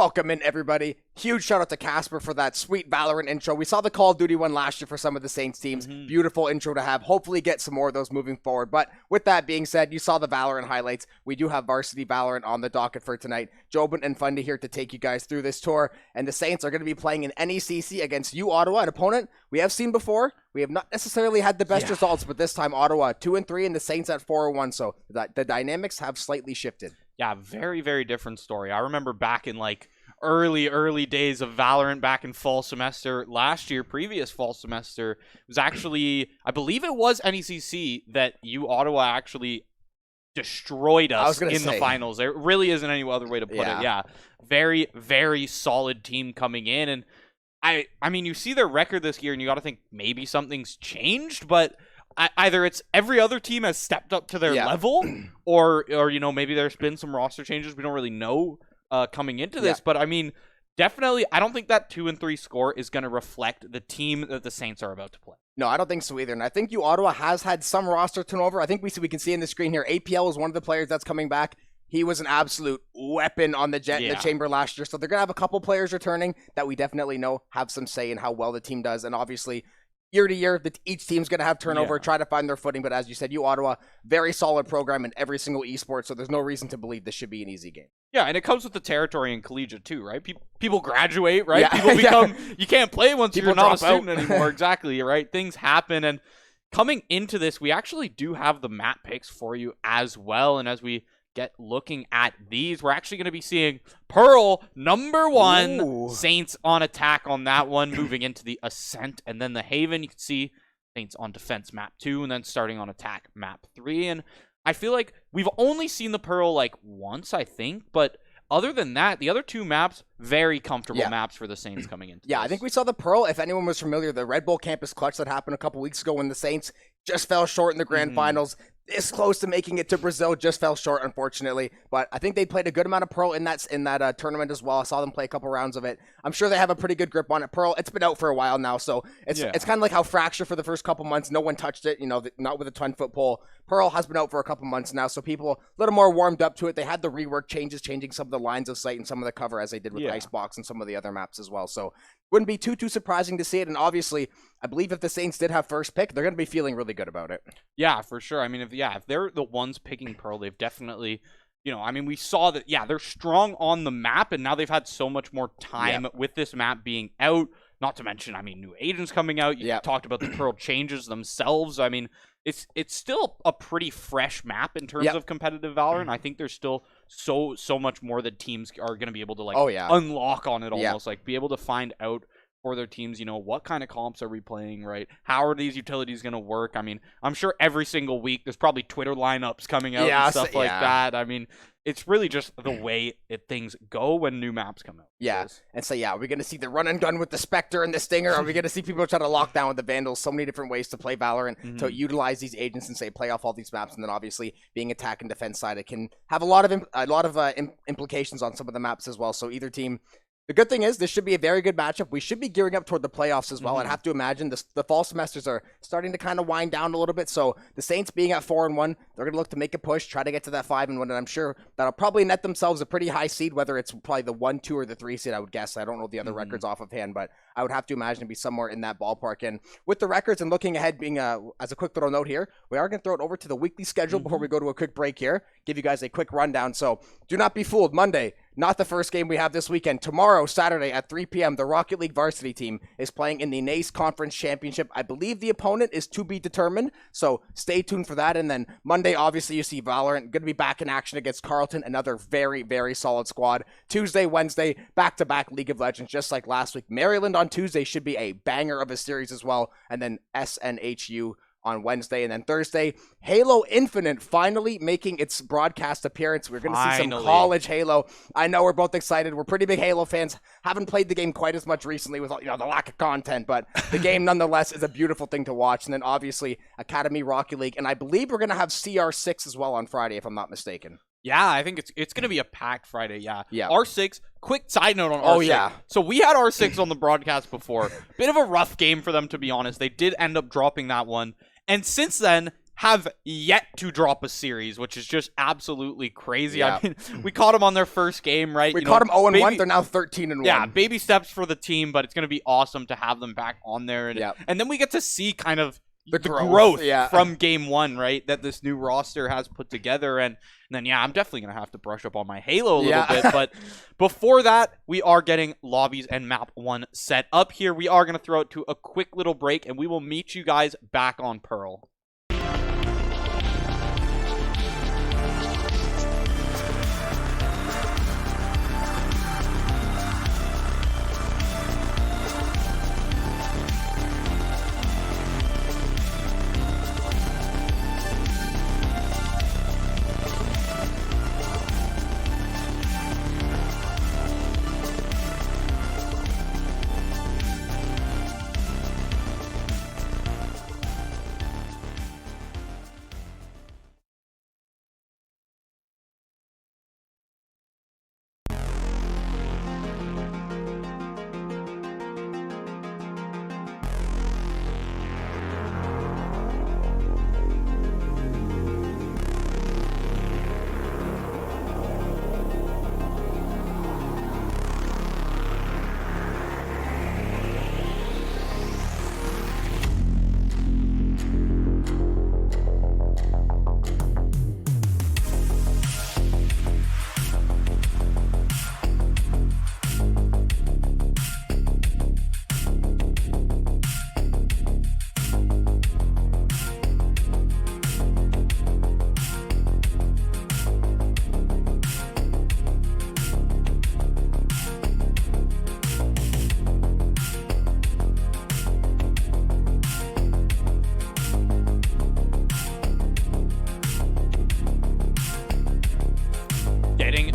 Welcome in, everybody. Huge shout out to Casper for that sweet Valorant intro. We saw the Call of Duty one last year for some of the Saints teams. Beautiful intro to have. Hopefully get some more of those moving forward. But with that being said, you saw the Valorant highlights. We do have Varsity Valorant on the docket for tonight. Jobin and Fundy here to take you guys through this tour. And the Saints are going to be playing in NECC against uOttawa, an opponent we have seen before. We have not necessarily had the best results, but this time Ottawa 2-3 and the Saints at 4-1. So the dynamics have slightly shifted. Yeah, very, very different story. I remember back in like early days of Valorant back in fall semester last year, previous fall semester, it was actually, I believe it was NECC that uOttawa actually destroyed us in the finals. There really isn't any other way to put it. Yeah, very, very solid team coming in. And I mean, you see their record this year and you got to think maybe something's changed, but either it's every other team has stepped up to their level or you know, maybe there's been some roster changes. We don't really know coming into this, but I mean, definitely, I don't think that 2-3 score is going to reflect the team that the Saints are about to play. No, I don't think so either. And I think uOttawa has had some roster turnover. I think we can see in the screen here, APL is one of the players that's coming back. He was an absolute weapon on the jet in the chamber last year. So they're going to have a couple players returning that we definitely know have some say in how well the team does. And obviously, year to year, each team's going to have turnover, try to find their footing. But as you said, uOttawa, very solid program in every single esport. So there's no reason to believe this should be an easy game. Yeah, and it comes with the territory in collegiate too, right? People graduate, right? People become, you can't play once you're not a student anymore. Exactly, right? Things happen. And coming into this, we actually do have the map picks for you as well. And as we get looking at these, we're actually going to be seeing Pearl, number 1, Ooh. Saints on attack on that one, moving into the Ascent. And then the Haven, you can see Saints on defense map 2, and then starting on attack map 3. And I feel like we've only seen the Pearl like once, I think, but other than that, the other 2 maps, very comfortable maps for the Saints coming into this. I think we saw the Pearl, if anyone was familiar, the Red Bull campus clutch that happened a couple weeks ago when the Saints just fell short in the grand finals. This close to making it to Brazil, just fell short, unfortunately. But I think they played a good amount of Pearl in that tournament as well. I saw them play a couple rounds of it. I'm sure they have a pretty good grip on it. Pearl, it's been out for a while now, so it's kind of like how Fracture for the first couple months, no one touched it, you know, not with a 10-foot pole. Pearl has been out for a couple months now, so people a little more warmed up to it. They had the rework changes, changing some of the lines of sight and some of the cover as they did with Icebox and some of the other maps as well. So wouldn't be too surprising to see it. And obviously, I believe if the Saints did have first pick, they're going to be feeling really good about it. Yeah, for sure. I mean, if they're the ones picking Pearl, they've definitely, you know, I mean, we saw that, they're strong on the map, and now they've had so much more time with this map being out. Not to mention, I mean, new agents coming out. You talked about the Pearl changes themselves. I mean, it's still a pretty fresh map in terms of competitive Valorant. I think there's still so much more that teams are going to be able to unlock on it almost, like be able to find out for their teams, you know, what kind of comps are we playing, right? How are these utilities going to work? I mean, I'm sure every single week there's probably Twitter lineups coming out and stuff like that. I mean, it's really just the way things go when new maps come out. And so, we're going to see the run and gun with the Spectre and the Stinger. Are we going to see people try to lock down with the Vandals? So many different ways to play Valorant, to utilize these agents and play off all these maps. And then obviously being attack and defense side, it can have a lot of implications on some of the maps as well. So either team. The good thing is this should be a very good matchup. We should be gearing up toward the playoffs as well. I'd have to imagine the fall semesters are starting to kind of wind down a little bit. So the Saints being at 4-1, they're going to look to make a push, try to get to that 5-1, and I'm sure that'll probably net themselves a pretty high seed, whether it's probably the 1, 2, or the 3 seed, I would guess. I don't know the other records off of hand, but I would have to imagine to be somewhere in that ballpark. And with the records and looking ahead, being as a quick little note here, we are going to throw it over to the weekly schedule before we go to a quick break here, give you guys a quick rundown. So do not be fooled. Monday, not the first game we have this weekend. Tomorrow, Saturday at 3 p.m., the Rocket League varsity team is playing in the NECC Conference Championship. I believe the opponent is to be determined, so stay tuned for that. And then Monday, obviously, you see Valorant going to be back in action against Carleton, another very, very solid squad. Tuesday, Wednesday, back-to-back League of Legends, just like last week. Maryland on Tuesday should be a banger of a series as well. And then SNHU on Wednesday, and then Thursday, Halo Infinite finally making its broadcast appearance. We're going to see some college Halo. I know we're both excited. We're pretty big Halo fans. Haven't played the game quite as much recently with the lack of content, but the game nonetheless is a beautiful thing to watch. And then obviously Academy Rocket League, and I believe we're going to have CR6 as well on Friday, if I'm not mistaken. Yeah, I think it's going to be a packed Friday, R6, quick side note on R6. So we had R6 on the broadcast before. Bit of a rough game for them, to be honest. They did end up dropping that one. And since then, have yet to drop a series, which is just absolutely crazy. Yeah. I mean, we caught them on their first game, right? We caught them 0-1. They're now 13-1. Yeah, baby steps for the team, but it's going to be awesome to have them back on there. And then we get to see kind of the growth from game one, right, that this new roster has put together. And then, I'm definitely going to have to brush up on my Halo a little bit. But before that, we are getting lobbies and map 1 set up here. We are going to throw it to a quick little break, and we will meet you guys back on Pearl.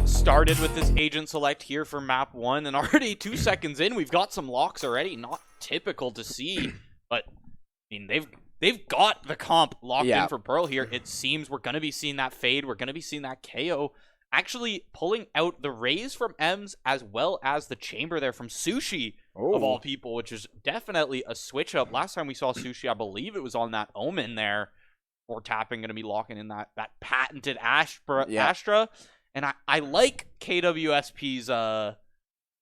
Started with this agent select here for map 1, and already 2 seconds in, we've got some locks already. Not typical to see, but I mean they've got the comp locked in for Pearl here. It seems we're gonna be seeing that fade. We're gonna be seeing that KO. Actually pulling out the raise from Ems as well as the chamber there from Sushi of all people, which is definitely a switch up. Last time we saw Sushi, I believe it was on that Omen there. Or tapping gonna be locking in that patented Astra. And I like KWSP's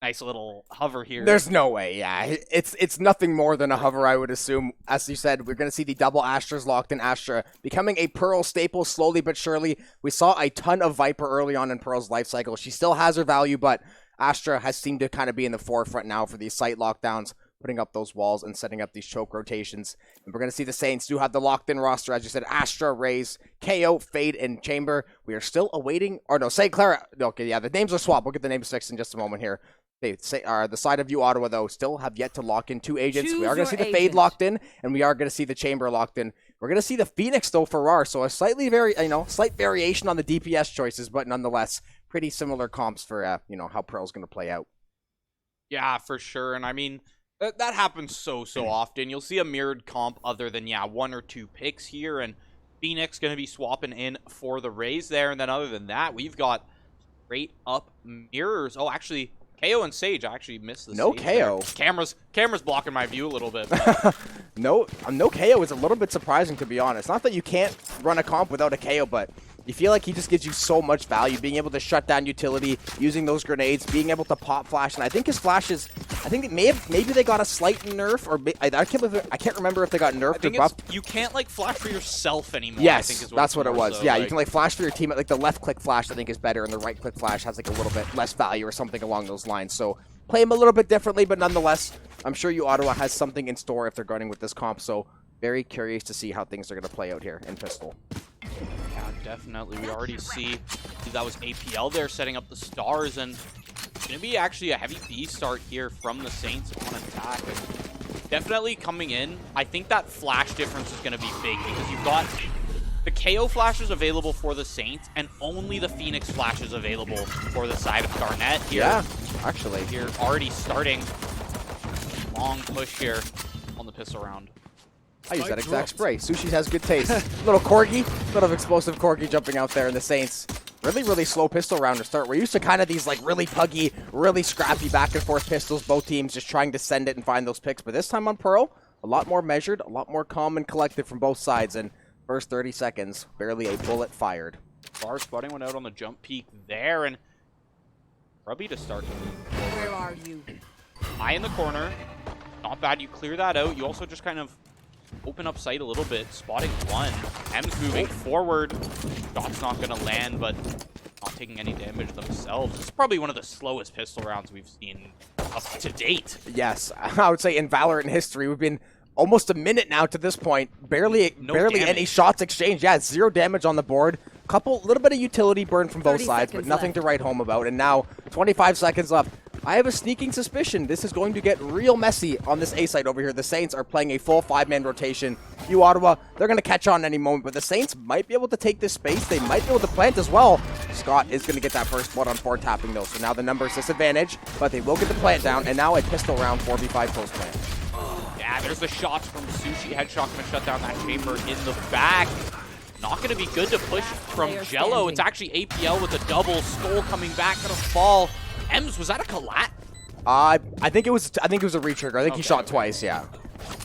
nice little hover here. There's no way, It's nothing more than a hover, I would assume. As you said, we're going to see the double Astras locked in Astra, becoming a Pearl staple slowly but surely. We saw a ton of Viper early on in Pearl's life cycle. She still has her value, but Astra has seemed to kind of be in the forefront now for these site lockdowns, putting up those walls and setting up these choke rotations. And we're going to see the Saints do have the locked-in roster, as you said, Astra, Raze, KO, Fade, and Chamber. We are still awaiting, or no, St. Clair, okay, the names are swapped. We'll get the names fixed in just a moment here. The side of uOttawa, though, still have yet to lock in 2 agents. We are going to see the Fade locked in, and we are going to see the Chamber locked in. We're going to see the Phoenix, though, for RAR, so a slight variation on the DPS choices, but nonetheless, pretty similar comps for, how Pearl's going to play out. Yeah, for sure, and I mean, that happens so often. You'll see a mirrored comp other than, 1 or 2 picks here, and Phoenix going to be swapping in for the Raze there, and then other than that, we've got straight up mirrors. Oh, actually, KO and Sage, I actually missed the No Sage KO. There. Camera's blocking my view a little bit. No KO is a little bit surprising, to be honest. Not that you can't run a comp without a KO, but you feel like he just gives you so much value, being able to shut down utility, using those grenades, being able to pop flash, and I think his flashes, maybe they got a slight nerf, or I can't remember if they got nerfed or buffed. You can't flash for yourself anymore. Yes, I think is that's what it was. So, yeah, you can flash for your team. Like the left click flash, I think is better, and the right click flash has a little bit less value or something along those lines. So play him a little bit differently, but nonetheless, I'm sure uOttawa has something in store if they're going with this comp. So very curious to see how things are going to play out here in Pistol. Yeah, definitely. We already see that was APL there setting up the stars, and it's going to be actually a heavy B start here from the Saints on attack. And definitely coming in, I think that flash difference is going to be big because you've got the KO flashes available for the Saints and only the Phoenix flashes available for the side of Garnet here. Yeah, actually. Here already starting long push here on the pistol round. I use that exact spray. Sushi has good taste. Little corgi, little explosive corgi jumping out there in the Saints. Really slow pistol round to start. We're used to kind of these really puggy, really scrappy back and forth pistols, both teams just trying to send it and find those picks. But this time on Pearl, a lot more measured, a lot more calm and collected from both sides. And First 30 seconds, barely a bullet fired. Bar spotting one out on the jump peak there, and Grubby to start. Where are you? High in the corner. Not bad, you clear that out. You also just kind of open up sight a little bit, spotting one. M's moving forward. Shot's not going to land, but not taking any damage themselves. This is probably one of the slowest pistol rounds we've seen up to date. Yes, I would say in Valorant history, we've been almost a minute now to this point. Barely any shots exchanged. Yeah, 0 damage on the board. Little bit of utility burn from both sides, but nothing to write home about. And now, 25 seconds left. I have a sneaking suspicion this is going to get real messy on this A site over here. The Saints are playing a full 5-man rotation. uOttawa, they're going to catch on any moment, but the Saints might be able to take this space. They might be able to plant as well. Scott is going to get that first blood on 4 tapping, though, so now the numbers disadvantage, but they will get the plant down, and now a pistol round 4v5 post plant. Yeah, there's the shots from Sushi. Headshot going to shut down that chamber in the back. Not going to be good to push from Jello. It's actually APL with a double. Skull coming back, going to fall. Ems, was that a collat? I think it was a retrigger. I think he shot twice, yeah.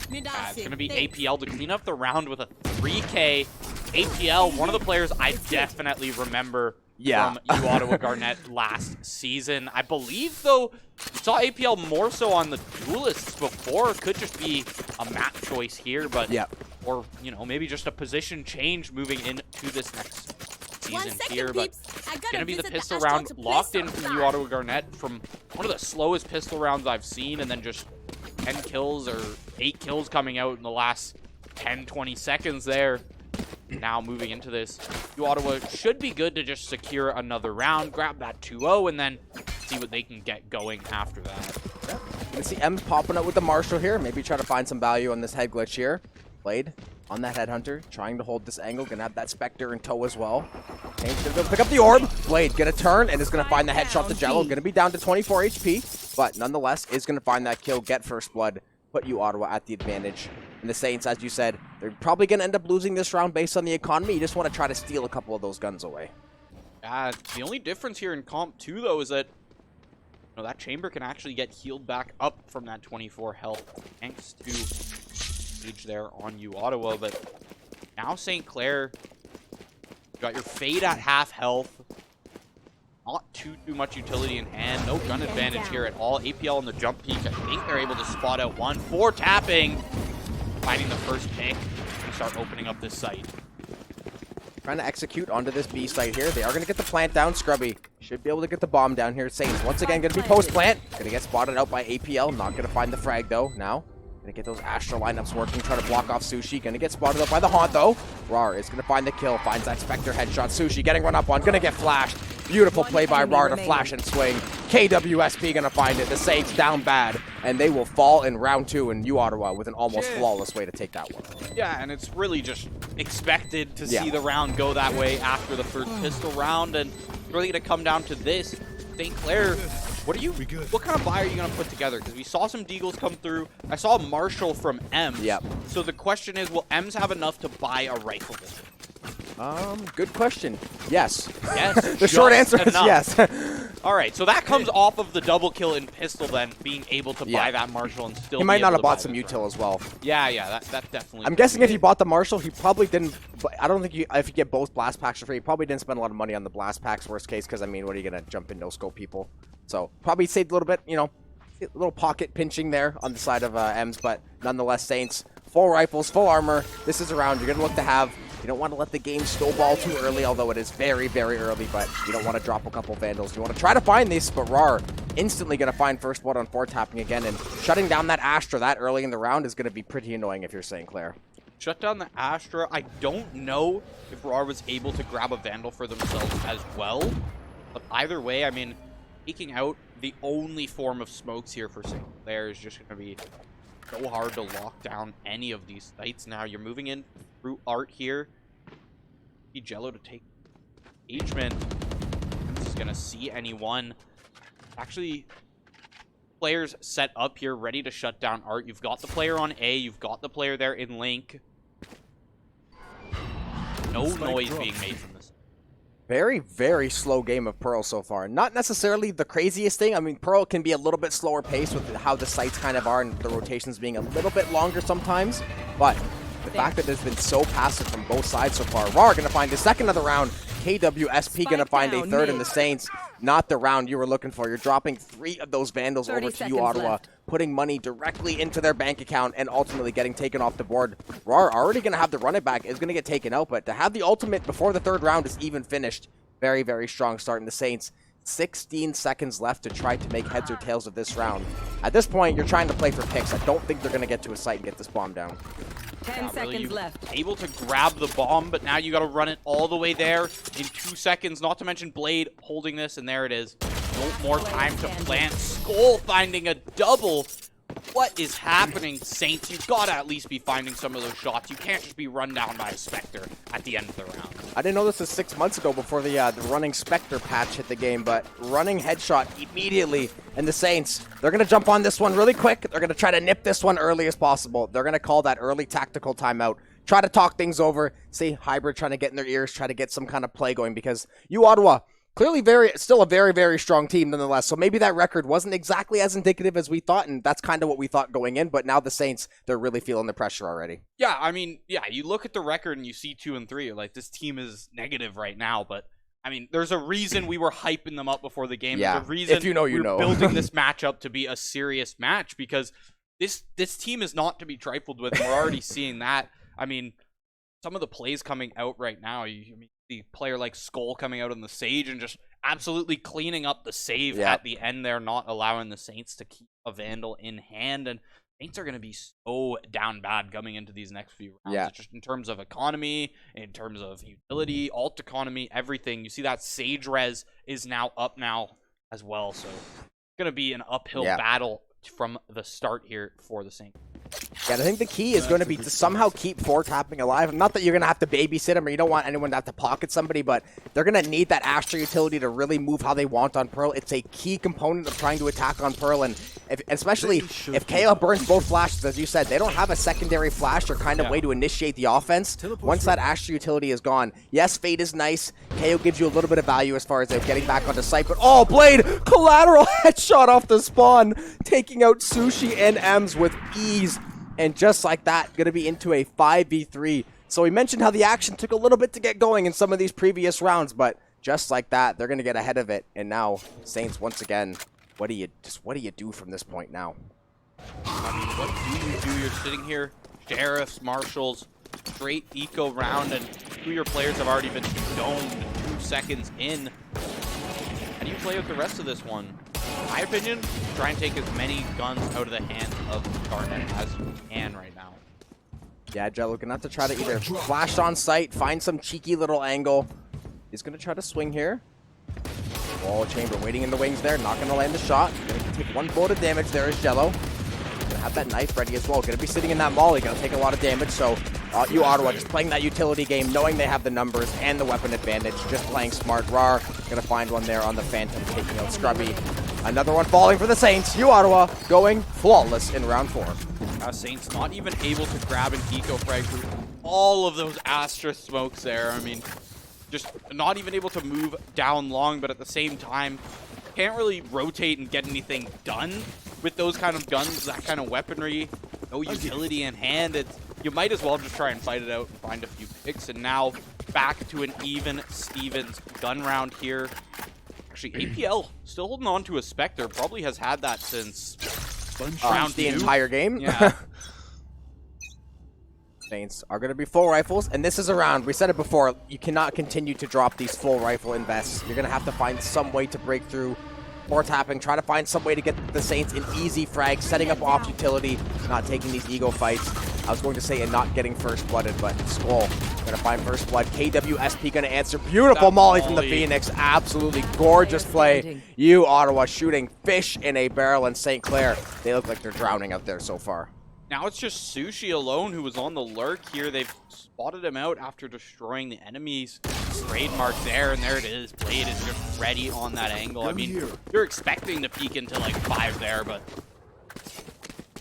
It's going to be APL to clean up the round with a 3K. APL, one of the players I definitely remember from uOttawa Garnet last season. I believe, though, we saw APL more so on the duelists before. Could just be a map choice here, but or, you know, maybe just a position change moving into this next season here, but it's gonna be the pistol round locked in from uOttawa Garnet from one of the slowest pistol rounds I've seen, and then just 10 kills or 8 kills coming out in the last 10-20 seconds there. Now moving into this, uOttawa should be good to just secure another round, grab that 2-0, and then see what they can get going after that. You can see M's popping up with the Marshall here, maybe try to find some value on this head glitch here. Blade on that Headhunter, trying to hold this angle. Gonna have that Spectre in tow as well. Kane's gonna go pick up the orb. Blade gonna turn and is gonna find the headshot to Jello. Gonna be down to 24 HP, but nonetheless is gonna find that kill, get first blood, put uOttawa at the advantage. And the Saints, as you said, they're probably gonna end up losing this round based on the economy. You just want to try to steal a couple of those guns away. The only difference here in Comp 2, though, is that that chamber can actually get healed back up from that 24 health thanks to siege there on uOttawa. But now St. Clair, you got your Fade at half health. Not too much utility in hand. No gun advantage here at all. APL on the jump peak. I think they're able to spot out one. 4 tapping. Finding the first pick. We start opening up this site. Trying to execute onto this B site here. They are going to get the plant down. Scrubby should be able to get the bomb down here. Saints once again going to be post-plant. Going to get spotted out by APL. Not going to find the frag though. Now going to get those Astra lineups working. Try to block off Sushi. Going to get spotted out by the Haunt though. Rar is going to find the kill. Finds that Spectre headshot. Sushi getting run up on. Going to get flashed. Beautiful play by Rar to flash and swing. KWSP going to find it. The Saints down bad. And they will fall in round 2 in uOttawa with an almost flawless way to take that one. Yeah, and it's really just expected to see the round go that way after the first pistol round. And it's really going to come down to this. St. Clair, what kind of buy are you going to put together? Because we saw some Deagles come through. I saw a Marshall from Ems. So the question is, will Ems have enough to buy a rifle? Good question. Yes. Yes. The short answer is yes. All right, so that comes off of the double kill in pistol, then being able to buy that Marshall and still. He might not have bought some util as well. Yeah, that definitely. I'm guessing if he bought the Marshall, he probably didn't. I don't think if you get both blast packs for free, he probably didn't spend a lot of money on the blast packs. Worst case, because I mean, what are you gonna jump in no scope people? So probably saved a little bit, a little pocket pinching there on the side of Ems, but nonetheless, Saints full rifles, full armor. This is a round you're gonna look to have. You don't want to let the game snowball too early, although it is very, very early, but you don't want to drop a couple Vandals. You want to try to find these, but Rar instantly going to find first blood on 4 tapping again, and shutting down that Astra that early in the round is going to be pretty annoying if you're St. Clair. Shut down the Astra. I don't know if Rar was able to grab a Vandal for themselves as well, but either way, I mean, taking out the only form of smokes here for St. Clair is just going to be so hard to lock down any of these sites. Now you're moving in through Art here. Jello to take engagement. This is gonna see anyone. Actually, players set up here, ready to shut down Art. You've got the player on A. You've got the player there in Link. No noise being made from this. Very, very slow game of Pearl so far. Not necessarily the craziest thing. I mean, Pearl can be a little bit slower paced with how the sites kind of are and the rotations being a little bit longer sometimes. But the the fact that there's been so passive from both sides so far. RAR going to find the second of the round. KWSP going to find a third, and the Saints, not the round you were looking for. You're dropping 3 of those Vandals over to uOttawa, putting money directly into their bank account and ultimately getting taken off the board. RAR already going to have the run it back, is going to get taken out, but to have the ultimate before the third round is even finished. Very, very strong start in the Saints. 16 seconds left to try to make heads or tails of this round. At this point, you're trying to play for picks. I don't think they're going to get to a site and get this bomb down. 10 seconds left. Able to grab the bomb, but now you got to run it all the way there in 2 seconds. Not to mention Blade holding this, and there it is. No more time to plant. Skull finding a double. What is happening, Saints? You've got to at least be finding some of those shots. You can't just be run down by a Spectre at the end of the round. I didn't know this was 6 months ago before the running Spectre patch hit the game, but running headshot immediately. And the Saints, they're going to jump on this one really quick. They're going to try to nip this one early as possible. They're going to call that early tactical timeout. Try to talk things over. See Hybrid trying to get in their ears, try to get some kind of play going, because uOttawa, clearly still a very, very strong team nonetheless. So maybe that record wasn't exactly as indicative as we thought, and that's kind of what we thought going in. But now the Saints, they're really feeling the pressure already. Yeah, I mean, yeah, you look at the record and you see 2 and 3. You're like, this team is negative right now. But, I mean, there's a reason we were hyping them up before the game. Yeah, there's a reason if you know, you know. building this matchup to be a serious match, because this team is not to be trifled with. And we're already seeing that. I mean, some of the plays coming out right now, you see a player like Skull coming out on the Sage and just absolutely cleaning up the save at the end there, not allowing the Saints to keep a Vandal in hand. And Saints are going to be so down bad coming into these next few rounds. Yeah. It's just in terms of economy, in terms of utility, alt economy, everything. You see that Sage res is now up now as well. So it's going to be an uphill battle from the start here for the Saints. Yeah, I think the key is going to be to somehow keep 4-tapping alive. Not that you're going to have to babysit him or you don't want anyone to have to pocket somebody, but they're going to need that Astra utility to really move how they want on Pearl. It's a key component of trying to attack on Pearl, and especially if KO burns both flashes, as you said, they don't have a secondary flash or kind of way to initiate the offense. Once that Astra utility is gone, yes, Fade is nice. KO gives you a little bit of value as far as getting back onto site, but oh, Blade, collateral headshot off the spawn, taking out Sushi and Ems with ease. And just like that, going to be into a 5v3. So we mentioned how the action took a little bit to get going in some of these previous rounds, but just like that, they're going to get ahead of it. And now, Saints, once again, what do you do from this point now? I mean, what do you do? You're sitting here, Sheriffs, Marshals, straight eco round, and 2 of your players have already been domed 2 seconds in. How do you play with the rest of this one? In my opinion, try and take as many guns out of the hands of Garnet as you can right now. Yeah, Jello gonna have to try to either flash on site, find some cheeky little angle. He's gonna try to swing here. Wall chamber waiting in the wings there, not gonna land the shot. Gonna take 1 bullet of damage. There is Jello. Gonna have that knife ready as well. Gonna be sitting in that molly, gonna take a lot of damage. So uOttawa just playing that utility game, knowing they have the numbers and the weapon advantage, just playing smart. RAR gonna find one there on the Phantom, taking out Scrubby. Another one falling for the Saints. uOttawa going flawless in round 4. Saints not even able to grab an eco frag through all of those Astra smokes there. I mean, just not even able to move down long, but at the same time, can't really rotate and get anything done with those kind of guns, that kind of weaponry. No utility in hand. You might as well just try and fight it out and find a few picks. And now back to an even Stevens gun round here. Actually, APL still holding on to a Spectre. Probably has had that since round the 2. entire game. Yeah. Saints are going to be full rifles, and this is a round. We said it before. You cannot continue to drop these full rifle invests. You're going to have to find some way to break through. 4-tapping, try to find some way to get the Saints an easy frag, setting up off utility, not taking these ego fights. I was going to say and not getting first blooded, but Skull gonna find first blood. KWSP gonna answer. Beautiful molly from the Phoenix. Absolutely gorgeous play. uOttawa shooting fish in a barrel, and St. Clair, they look like they're drowning out there so far. Now it's just Sushi alone who was on the lurk here. They've spotted him out after destroying the enemy's trademark there, and there it is. Blade is just ready on that angle. I mean, you're expecting to peek into like 5 there, but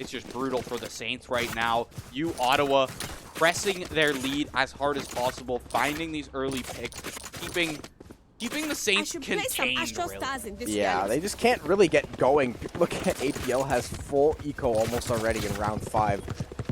it's just brutal for the Saints right now. uOttawa pressing their lead as hard as possible, finding these early picks, keeping the Saints contained, really. Yeah, they just can't really get going. Look at APL has full eco almost already in round 5.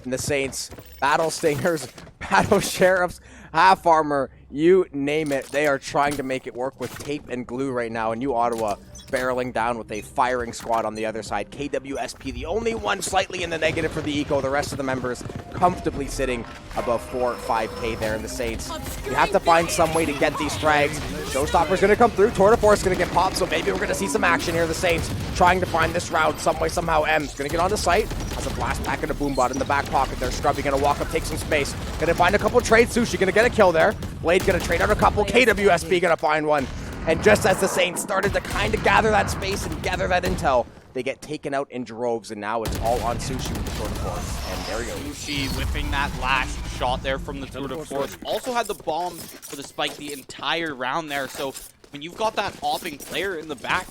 And the Saints, Battle Stingers, Battle Sheriffs, Half Armor, you name it. They are trying to make it work with tape and glue right now. And uOttawa barreling down with a firing squad on the other side. KWSP, the only one slightly in the negative for the eco. The rest of the members comfortably sitting above 4 or 5K there in the Saints. You have to find some way to get these frags. Showstopper's going to come through. Tour de Force is going to get popped, so maybe we're going to see some action here. The Saints trying to find this round some way, somehow. M's going to get onto site. Has a blast pack and a boombot in the back pocket there. Scrubby going to walk up, take some space. Going to find a couple trades. Sushi going to get a kill there. Blade going to trade out a couple. KWSP going to find one. And just as the Saints started to kind of gather that space and gather that intel, they get taken out in droves, and now it's all on Sushi with the Tour de Force. And there he goes. Sushi whipping that last shot there from the Tour de Force. Also had the bomb for the spike the entire round there. So when you've got that opping Clair in the back,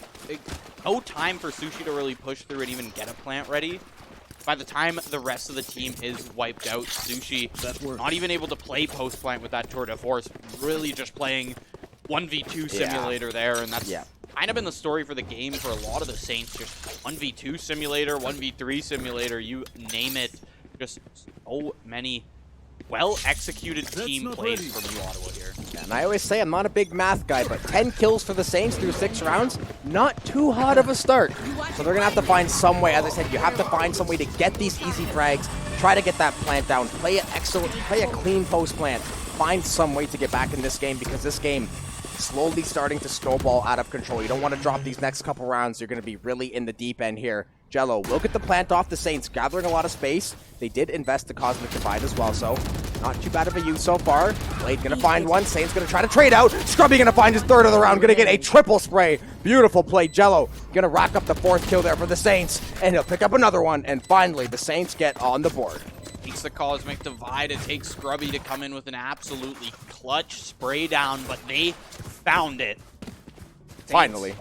no time for Sushi to really push through and even get a plant ready. By the time the rest of the team is wiped out, Sushi not even able to play post plant with that Tour de Force, really just playing 1v2 simulator there, and that's kind of been the story for the game for a lot of the Saints. Just 1v2 simulator, 1v3 simulator, you name it. Just so many well-executed team plays from uOttawa here. Yeah, and I always say I'm not a big math guy, but 10 kills for the Saints through 6 rounds, not too hot of a start. So they're going to have to find some way. As I said, you have to find some way to get these easy frags, try to get that plant down, play it excellent, play a clean post plant, find some way to get back in this game, because this game slowly starting to snowball out of control. You don't want to drop these next couple rounds. You're going to be really in the deep end here. Jello will get the plant off. The Saints gathering a lot of space. They did invest the Cosmic Divide as well, so not too bad of a use so far. Blade going to find one. Saints going to try to trade out. Scrubby going to find his third of the round. Going to get a triple spray. Beautiful play. Jello going to rack up the 4th kill there for the Saints, and he'll pick up another one. And finally, the Saints get on the board. Takes the Cosmic Divide. It takes Scrubby to come in with an absolutely clutch spray down, but they found it. Finally.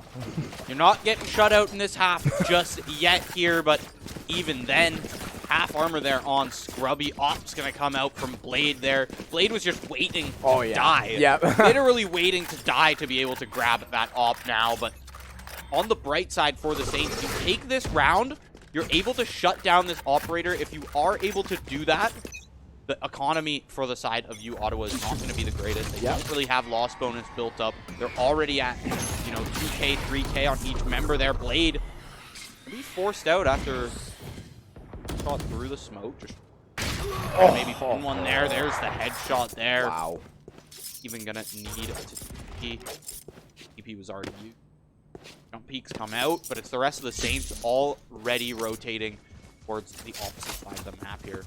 You're not getting shut out in this half just yet here, but even then, half armor there on Scrubby. Op's going to come out from Blade there. Blade was just waiting to die. Yeah. Literally waiting to die to be able to grab that Op now, but on the bright side for the Saints, you take this round, you're able to shut down this operator. If you are able to do that, the economy for the side of uOttawa is not going to be the greatest. They don't really have loss bonus built up. They're already at, 2K, 3K on each member there. Blade be forced out after shot through the smoke. Just maybe pin one there. There's the headshot there. Wow. Even going to need a TP was already used. Jump peaks come out, but it's the rest of the Saints already rotating towards the opposite side of the map here.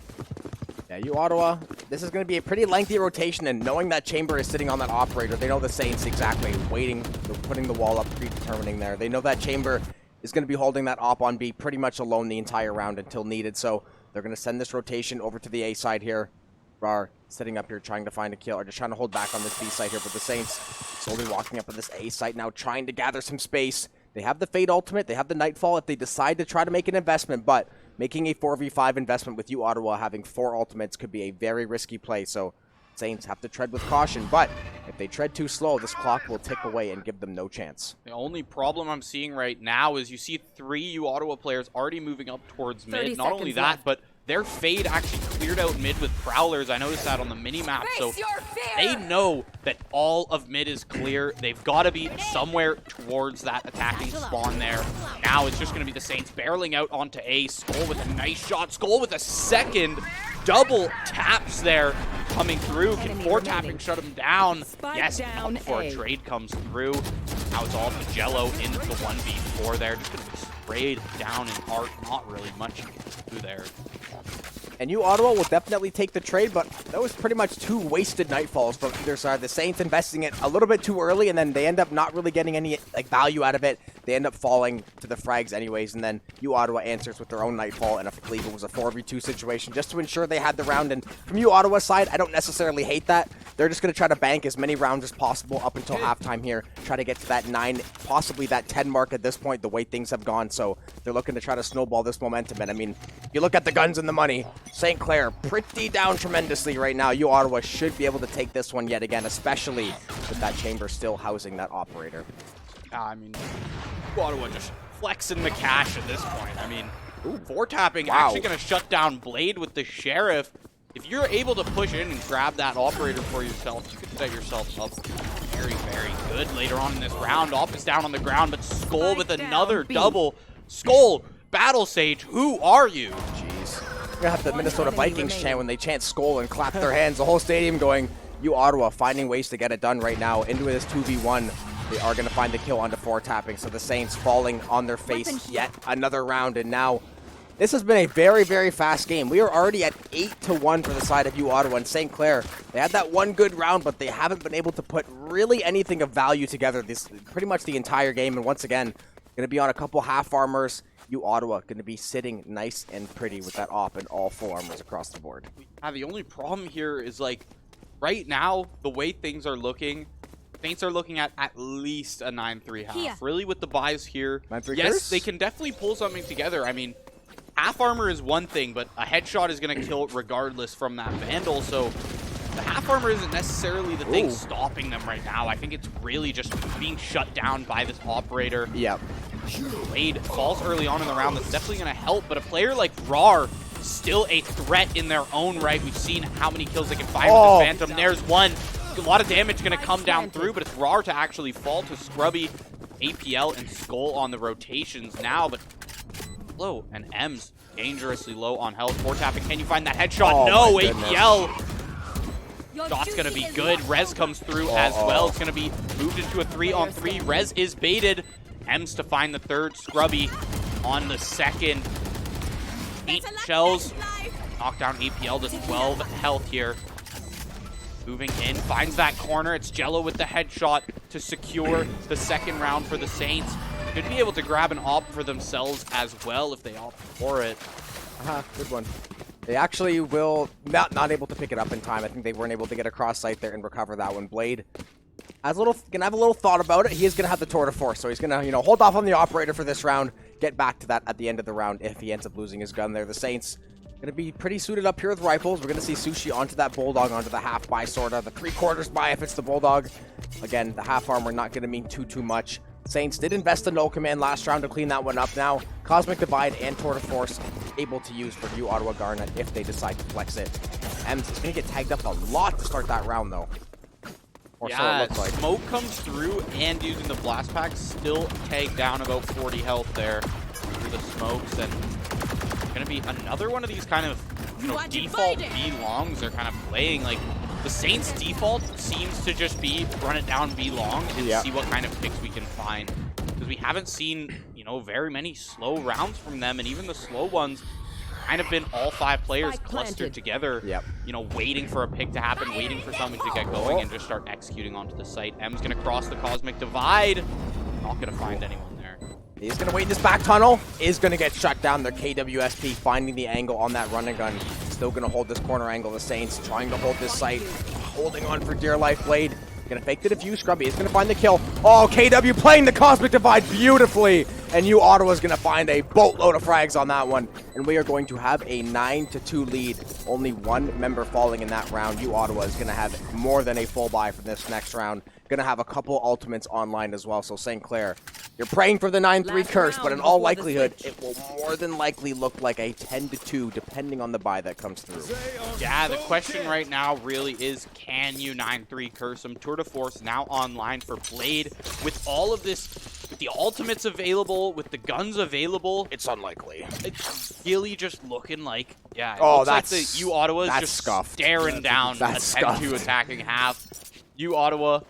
Yeah, uOttawa, this is going to be a pretty lengthy rotation, and knowing that Chamber is sitting on that operator, they know the Saints exactly waiting, putting the wall up, predetermining there. They know that Chamber is going to be holding that op on B pretty much alone the entire round until needed, so they're going to send this rotation over to the A side here. Rar sitting up here trying to find a kill, or just trying to hold back on this B side here, but the Saints slowly walking up on this A side now, trying to gather some space. They have the Fade ultimate, they have the Nightfall if they decide to try to make an investment, but making a 4v5 investment with uOttawa having 4 ultimates could be a very risky play, so Saints have to tread with caution, but if they tread too slow, this clock will tick away and give them no chance. The only problem I'm seeing right now is you see 3 uOttawa players already moving up towards mid. Not only that, but their Fade actually cleared out mid with Prowlers. I noticed that on the mini-map, so they know that all of mid is clear. They've got to be somewhere towards that attacking spawn there. Now it's just going to be the Saints barreling out onto A. Skull with a nice shot. Skull with a second. Double taps there coming through. Can 4-tapping shut him down? Yes, not before a trade comes through. Now it's all to Jello into the 1v4 there. Just going to be sprayed down in arc. Not really much to do there. And uOttawa will definitely take the trade, but that was pretty much 2 wasted Nightfalls from either side. The Saints investing it a little bit too early, and then they end up not really getting any value out of it. They end up falling to the frags anyways, and then uOttawa answers with their own Nightfall, and I believe it was a 4v2 situation just to ensure they had the round. And from uOttawa's side, I don't necessarily hate that. They're just going to try to bank as many rounds as possible up until halftime here, try to get to that 9, possibly that 10 mark at this point, the way things have gone. So they're looking to try to snowball this momentum. And I mean, if you look at the guns and the money, St. Clair pretty down tremendously right now. uOttawa should be able to take this one yet again, especially with that Chamber still housing that operator. I mean, uOttawa just flexing the cash at this point. I mean, four tapping Wow. actually going to shut down Blade with the Sheriff. If you're able to push in and grab that operator for yourself, you can set yourself up very, very good later on in this round. Off is down on the ground, but Skull with another double. Skull, Battle Sage, who are you? Jeez. We're gonna have the Minnesota Vikings chant when they chant Skull and clap their hands. The whole stadium going, uOttawa finding ways to get it done right now. Into this 2v1. They are gonna find the kill onto four tapping. So the Saints falling on their face yet another round. And now this has been a very, very fast game. We are already at 8-1 for the side of uOttawa and St. Clair. They had that one good round, but they haven't been able to put really anything of value together this pretty much the entire game. And once again, going to be on a couple half armors. uOttawa going to be sitting nice and pretty with that op and all full armors across the board. The only problem here is, like, right now, the way things are looking, Saints are looking at least a 9-3 half. Here. Really, with the buys here, 9-3 yes, curse? they can definitely pull something together. I mean, half armor is one thing, but a headshot is going to kill regardless from that Vandal. So the half armor isn't necessarily the thing stopping them right now. I think it's really just being shut down by this operator. Yep. Blade falls early on in the round. That's definitely going to help, but a player like RAR, still a threat in their own right. We've seen how many kills they can find with the Phantom. There's one. A lot of damage going to come down through, but it's RAR to actually fall to Scrubby. APL and Skull on the rotations now, but low, and M's dangerously low on health. Four tapping, can you find that headshot? Oh, no, my goodness. APL. Shot's going to be good. Rez comes through as well. It's going to be moved into a 3-on-3. Rez is baited. M's to find the third. Scrubby on the second. 8 shells. Knock down APL to 12 health here. Moving in, finds that corner. It's Jello with the headshot to secure the second round for the Saints. Could be able to grab an op for themselves as well if they opt for it. Good one. They actually will not able to pick it up in time. I think they weren't able to get across sight there and recover that one. Blade has gonna have a little thought about it. He is gonna have the tour de force, so he's gonna hold off on the operator for this round. Get back to that at the end of the round if he ends up losing his gun there. The Saints gonna be pretty suited up here with rifles. We're gonna see Sushi onto that Bulldog, onto the half buy sorta, the 3/4 buy if it's the Bulldog. Again, the half armor not gonna mean too much. Saints did invest in no command last round to clean that one up. Now Cosmic Divide and Tour de Force able to use for uOttawa Garnet if they decide to flex it. M's is gonna get tagged up a lot to start that round though. Or so it looks like. Smoke comes through and using the blast pack, still tagged down about 40 health there through the smokes, and gonna be another one of these kind of default B longs they're kind of playing. Like the Saints default seems to just be run it down B long and see what kind of picks we can find, because we haven't seen very many slow rounds from them, and even the slow ones kind of been all 5 players clustered together, waiting for a pick to happen, waiting for something to get going and just start executing onto the site. M's gonna cross the Cosmic Divide, not gonna find anyone there. He's going to wait in this back tunnel. Is going to get shut down. Their KWSP finding the angle on that run and gun. Still going to hold this corner angle. The Saints trying to hold this site. Holding on for dear life. Blade going to fake the defuse. Scrubby is going to find the kill. Oh, KW playing the Cosmic Divide beautifully. And uOttawa is going to find a boatload of frags on that one. And we are going to have a 9-2 lead. Only one member falling in that round. uOttawa is going to have more than a full buy for this next round. Going to have a couple ultimates online as well. So St. Clair, you're praying for the 9-3 curse, but in all likelihood, it will more than likely look like a 10-2, depending on the buy that comes through. Yeah, the question right now really is, can you 9-3 curse him? Tour de Force now online for Blade. With all of this, with the ultimates available, with the guns available, It's unlikely. it's really just looking like, it Oh, looks like that's- the uOttawa is that's just scuffed. staring down a That's 10-2 scuffed. attacking half. uOttawa,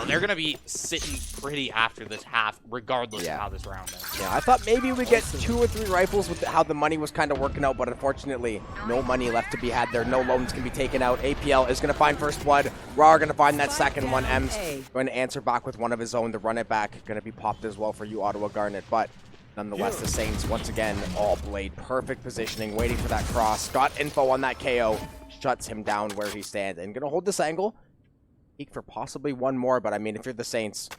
they're going to be sitting pretty after this half, regardless of how this round ends. Yeah, I thought maybe we get 2 or 3 rifles with how the money was kind of working out, but unfortunately, no money left to be had there. No loans can be taken out. APL is going to find first blood. RAR going to find that second one. M's going to answer back with one of his own. The run it back going to be popped as well for uOttawa Garnet, but nonetheless, the Saints, once again, all Blade. Perfect positioning, waiting for that cross. Got info on that KO. Shuts him down where he stands. And going to hold this angle. Peek for possibly one more, but I mean, if you're the Saints,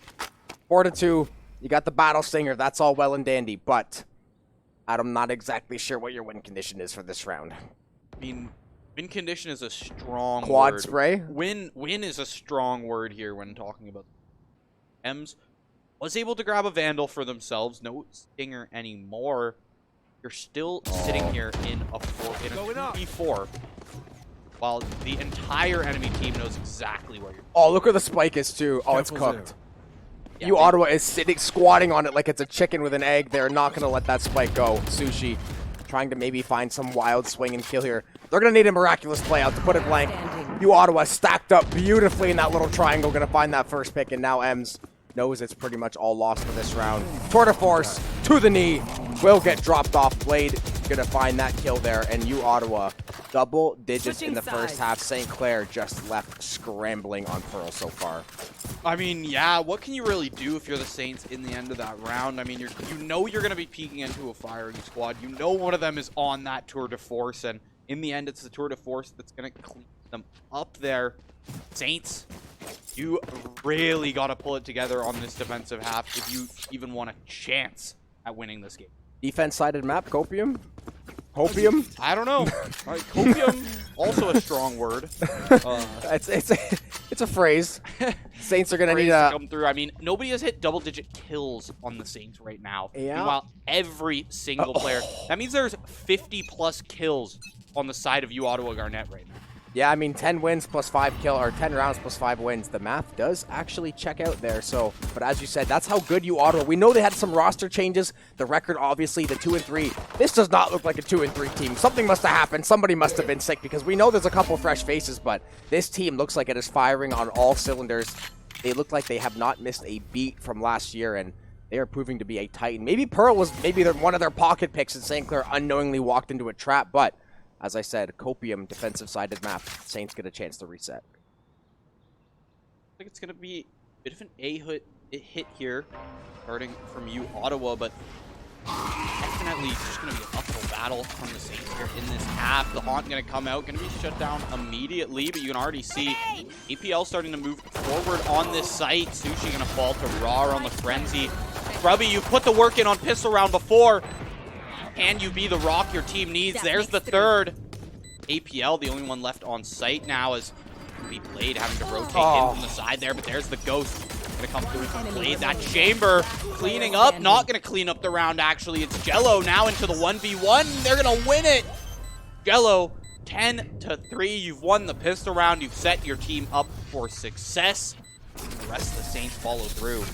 4-2, you got the Battle Stinger. That's all well and dandy, but I'm not exactly sure what your win condition is for this round. I mean, win condition is a strong Quad word. spray? Win is a strong word here when talking about M's. was able to grab a Vandal for themselves. No Stinger anymore. You're still sitting here in a 2v4, while the entire enemy team knows exactly where you're. Oh, look where the spike is too. Oh, it's cooked. Yeah, uOttawa is sitting, squatting on it like it's a chicken with an egg. They're not going to let that spike go. Sushi trying to maybe find some wild swing and kill here. They're going to need a miraculous play out to put it blank. uOttawa stacked up beautifully in that little triangle, going to find that first pick, and now Ems knows it's pretty much all lost for this round. Tour de force to the knee. Will get dropped off. Blade going to find that kill there, and uOttawa double digits in the first half. St. Clair just left scrambling on Pearl so far. I mean, yeah, what can you really do if you're the Saints in the end of that round? I mean, you know you're going to be peeking into a firing squad. You know one of them is on that tour de force, and in the end, it's the tour de force that's going to clean them up there. Saints, you really got to pull it together on this defensive half if you even want a chance at winning this game. Defense-sided map, Copium? Hopium? I don't know. All right, copium, also a strong word. It's a phrase. Saints are going to need to come through. I mean, nobody has hit double-digit kills on the Saints right now. Yeah. Meanwhile, every single player. That means there's 50+ kills on the side of uOttawa Garnet right now. Yeah, I mean, 10 wins plus 5 kill, or 10 rounds plus 5 wins. The math does actually check out there. So, but as you said, that's how good uOttawa. We know they had some roster changes. The record, obviously, the 2-3. This does not look like a 2-3 team. Something must have happened. Somebody must have been sick, because we know there's a couple fresh faces, but this team looks like it is firing on all cylinders. They look like they have not missed a beat from last year, and they are proving to be a titan. Maybe Pearl was one of their pocket picks, and St. Clair unknowingly walked into a trap, but as I said, Copium defensive-sided map. Saints get a chance to reset. I think it's going to be a bit of an hit here, starting from uOttawa, but definitely just going to be an uphill battle from the Saints here in this half. The Haunt going to come out, going to be shut down immediately, but you can already see APL starting to move forward on this site. Sushi going to fall to Raw on the Frenzy. Grubby, you put the work in on pistol round before. Can you be the rock your team needs? There's the third. APL, the only one left on site now, is Blade having to rotate in from the side there, but there's the Ghost. Gonna come through from Blade. That Chamber cleaning up. Not gonna clean up the round, actually. It's Jello now into the 1v1. They're gonna win it. Jello, 10-3. You've won the pistol round. You've set your team up for success. And the rest of the Saints follow through.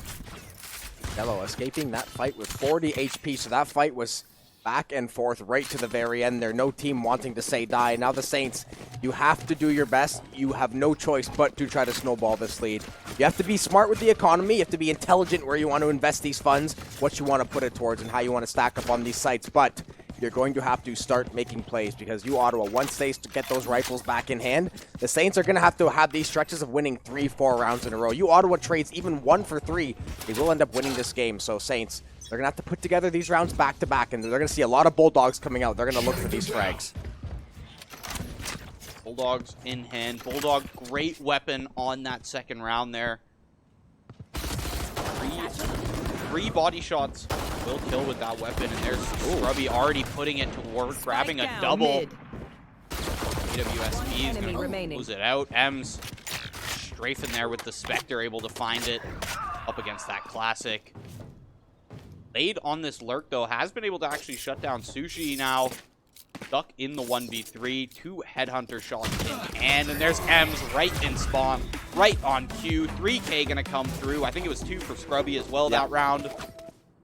Jello escaping that fight with 40 HP, so that fight was back and forth right to the very end there. No team wanting to say die. Now the Saints, you have to do your best. You have no choice but to try to snowball this lead. You have to be smart with the economy. You have to be intelligent where you want to invest these funds, what you want to put it towards, and how you want to stack up on these sites. But you're going to have to start making plays, because uOttawa, once they get those rifles back in hand, the Saints are going to have these stretches of winning 3-4 rounds in a row. uOttawa trades even 1 for 3. They will end up winning this game. So Saints, they're going to have to put together these rounds back-to-back, and they're going to see a lot of Bulldogs coming out. They're going to look for these frags. Bulldogs in hand. Bulldog, great weapon on that second round there. Three body shots will kill with that weapon, and there's Scrubby already putting it to work, grabbing a double. AWSB is going to close it out. Ems strafing there with the Spectre, able to find it up against that Classic. Blade on this lurk, though, has been able to actually shut down Sushi now. Stuck in the 1v3, 2 Headhunter shots in hand, and there's Ems right in spawn, right on cue. 3K gonna come through. I think it was 2 for Scrubby as well that round.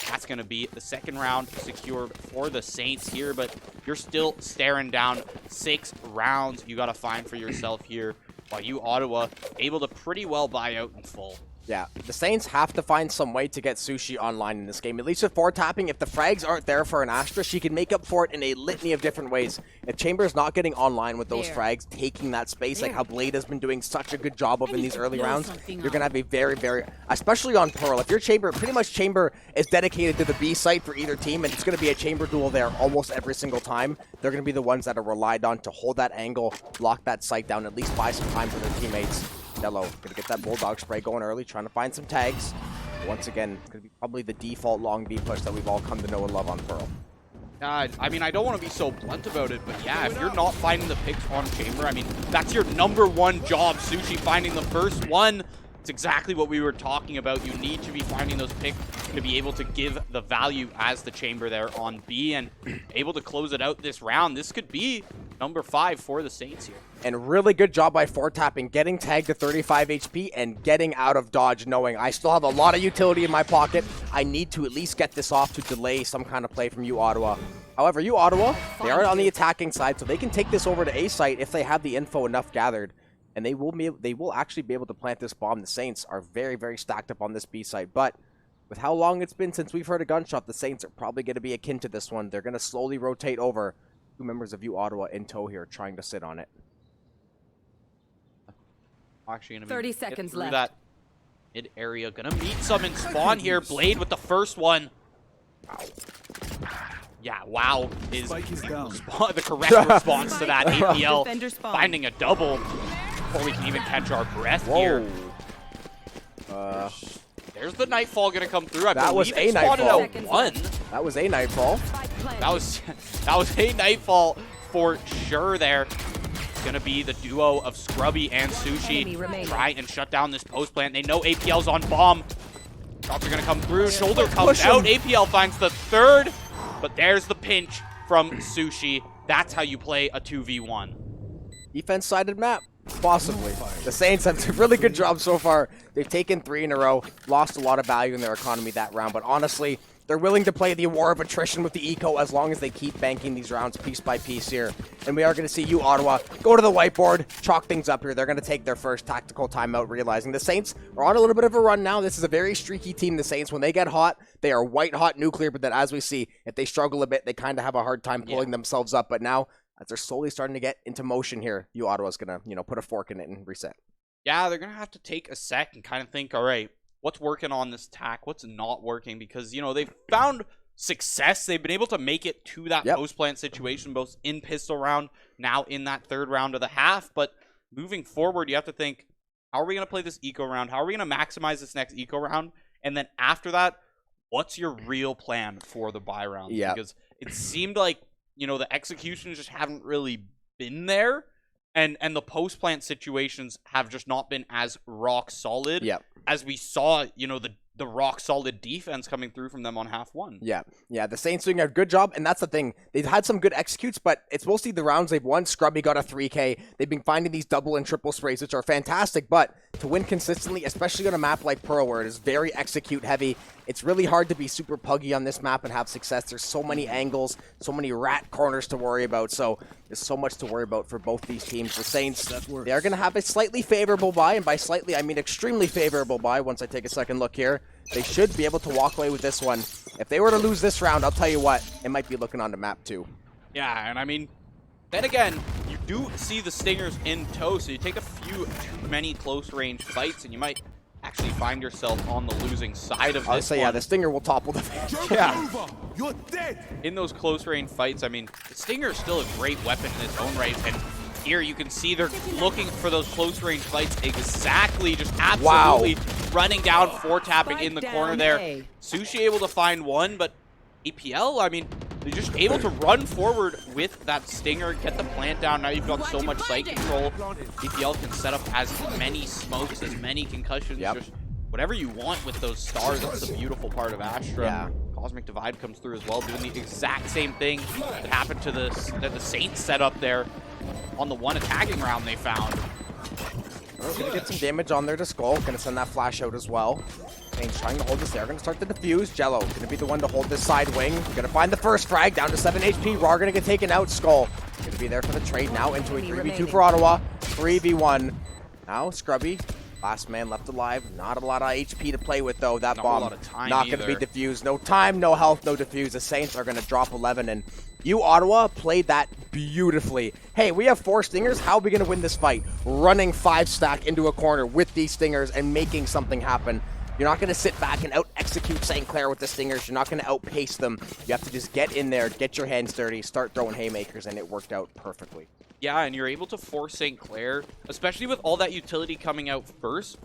That's gonna be the second round secured for the Saints here, but you're still staring down 6 rounds you gotta find for yourself here, while uOttawa able to pretty well buy out in full. Yeah, the Saints have to find some way to get Sushi online in this game. At least with 4-tapping, if the frags aren't there for an Astra, she can make up for it in a litany of different ways. If Chamber's not getting online with those frags, taking that space, like how Blade has been doing such a good job of in these early rounds, you're going to have a very, very, especially on Pearl, if your Chamber, pretty much Chamber is dedicated to the B site for either team, and it's going to be a Chamber duel there almost every single time, they're going to be the ones that are relied on to hold that angle, lock that site down, at least buy some time for their teammates. Jello gonna get that Bulldog spray going early, trying to find some tags. Once again, it's gonna be probably the default long B push that we've all come to know and love on Pearl. I mean, I don't want to be so blunt about it, but yeah, if you're not finding the picks on Chamber, I mean, that's your #1 job. Sushi finding the first one. It's exactly what we were talking about. You need to be finding those picks to be able to give the value as the chamber there on B and able to close it out this round. This could be number 5 for the Saints here. And really good job by 4-tapping, getting tagged to 35 HP and getting out of dodge, knowing I still have a lot of utility in my pocket. I need to at least get this off to delay some kind of play from uOttawa. However, uOttawa, they are on the attacking side, so they can take this over to A site if they have the info enough gathered. And they will actually be able to plant this bomb. The Saints are very, very stacked up on this B site. But with how long it's been since we've heard a gunshot, the Saints are probably going to be akin to this one. They're going to slowly rotate over. 2 members of uOttawa in tow here trying to sit on it. Actually, gonna 30 seconds through left. That mid area. Gonna meet some in spawn here. Blade with the first one. Wow. Yeah, wow is the correct response to that. APL finding a double before we can even catch our breath here. There's the Nightfall gonna come through. I That was believe a Nightfall. out one. That was a Nightfall. That was a Nightfall for sure there. Gonna be the duo of Scrubby and Sushi. Try and shut down this post plant. They know APL's on bomb. Shots are gonna come through. Shoulder comes out. APL finds the third, but there's the pinch from Sushi. That's how you play a 2v1. Defense-sided map, possibly. The Saints have done a really good job so far. They've taken 3 in a row, lost a lot of value in their economy that round, but honestly, they're willing to play the war of attrition with the eco as long as they keep banking these rounds piece by piece here. And we are going to see uOttawa go to the whiteboard, chalk things up here. They're going to take their first tactical timeout, realizing the Saints are on a little bit of a run now. This is a very streaky team, the Saints. When they get hot, they are white-hot nuclear, but then as we see, if they struggle a bit, they kind of have a hard time pulling themselves up. But now, as they're slowly starting to get into motion here, uOttawa's going to, put a fork in it and reset. Yeah, they're going to have to take a sec and kind of think, all right, what's working on this tack? What's not working? Because, they've found success. They've been able to make it to that post-plant situation, both in pistol round, now in that third round of the half. But moving forward, you have to think, how are we going to play this eco round? How are we going to maximize this next eco round? And then after that, what's your real plan for the buy round? Yeah. Because it seemed like, the executions just haven't really been there. And the post-plant situations have just not been as rock solid as we saw, the rock solid defense coming through from them on half one. Yeah, the Saints doing a good job, and that's the thing. They've had some good executes, but it's mostly the rounds they've won. Scrubby got a 3K. They've been finding these double and triple sprays, which are fantastic, but to win consistently, especially on a map like Pearl, where it is very execute heavy, it's really hard to be super puggy on this map and have success. There's so many angles, so many rat corners to worry about, so there's so much to worry about for both these teams. The Saints, they are going to have a slightly favorable buy, and by slightly, I mean extremely favorable buy once I take a second look here. They should be able to walk away with this one. If they were to lose this round, I'll tell you what, it might be looking on the map too. Yeah, and I mean, then again, you do see the Stingers in tow, so you take a few too many close-range fights, and you might actually find yourself on the losing side of this. I'll say, yeah, the Stinger will topple the You're dead. In those close-range fights, I mean, the Stinger is still a great weapon in its own right, and here you can see they're looking for those close-range fights exactly, just absolutely running down, 4-tapping in the corner there. Sushi able to find one, but APL, I mean, they're just able to run forward with that Stinger, get the plant down. Now you've got so much site control. APL can set up as many smokes, as many concussions, just whatever you want with those stars. That's the beautiful part of Astra. Yeah. Cosmic Divide comes through as well, doing the exact same thing that happened to the Saints set up there on the one attacking round they found. We're gonna get some damage on there to Skull. Gonna send that flash out as well. Saints trying to hold this there. Gonna start the defuse. Jello gonna be the one to hold this side wing. Gonna find the first frag down to 7 HP. Raw gonna get taken out. Skull gonna be there for the trade now into a 3v2 for Ottawa. 3v1. Now Scrubby, last man left alive. Not a lot of HP to play with though. That bomb not gonna be defused. No time, no health, no defuse. The Saints are gonna drop 11 and uOttawa played that beautifully. Hey, we have 4 Stingers. How are we going to win this fight? Running 5-stack into a corner with these Stingers and making something happen. You're not going to sit back and out-execute St. Clair with the Stingers. You're not going to outpace them. You have to just get in there, get your hands dirty, start throwing haymakers, and it worked out perfectly. Yeah, and you're able to force St. Clair, especially with all that utility coming out first.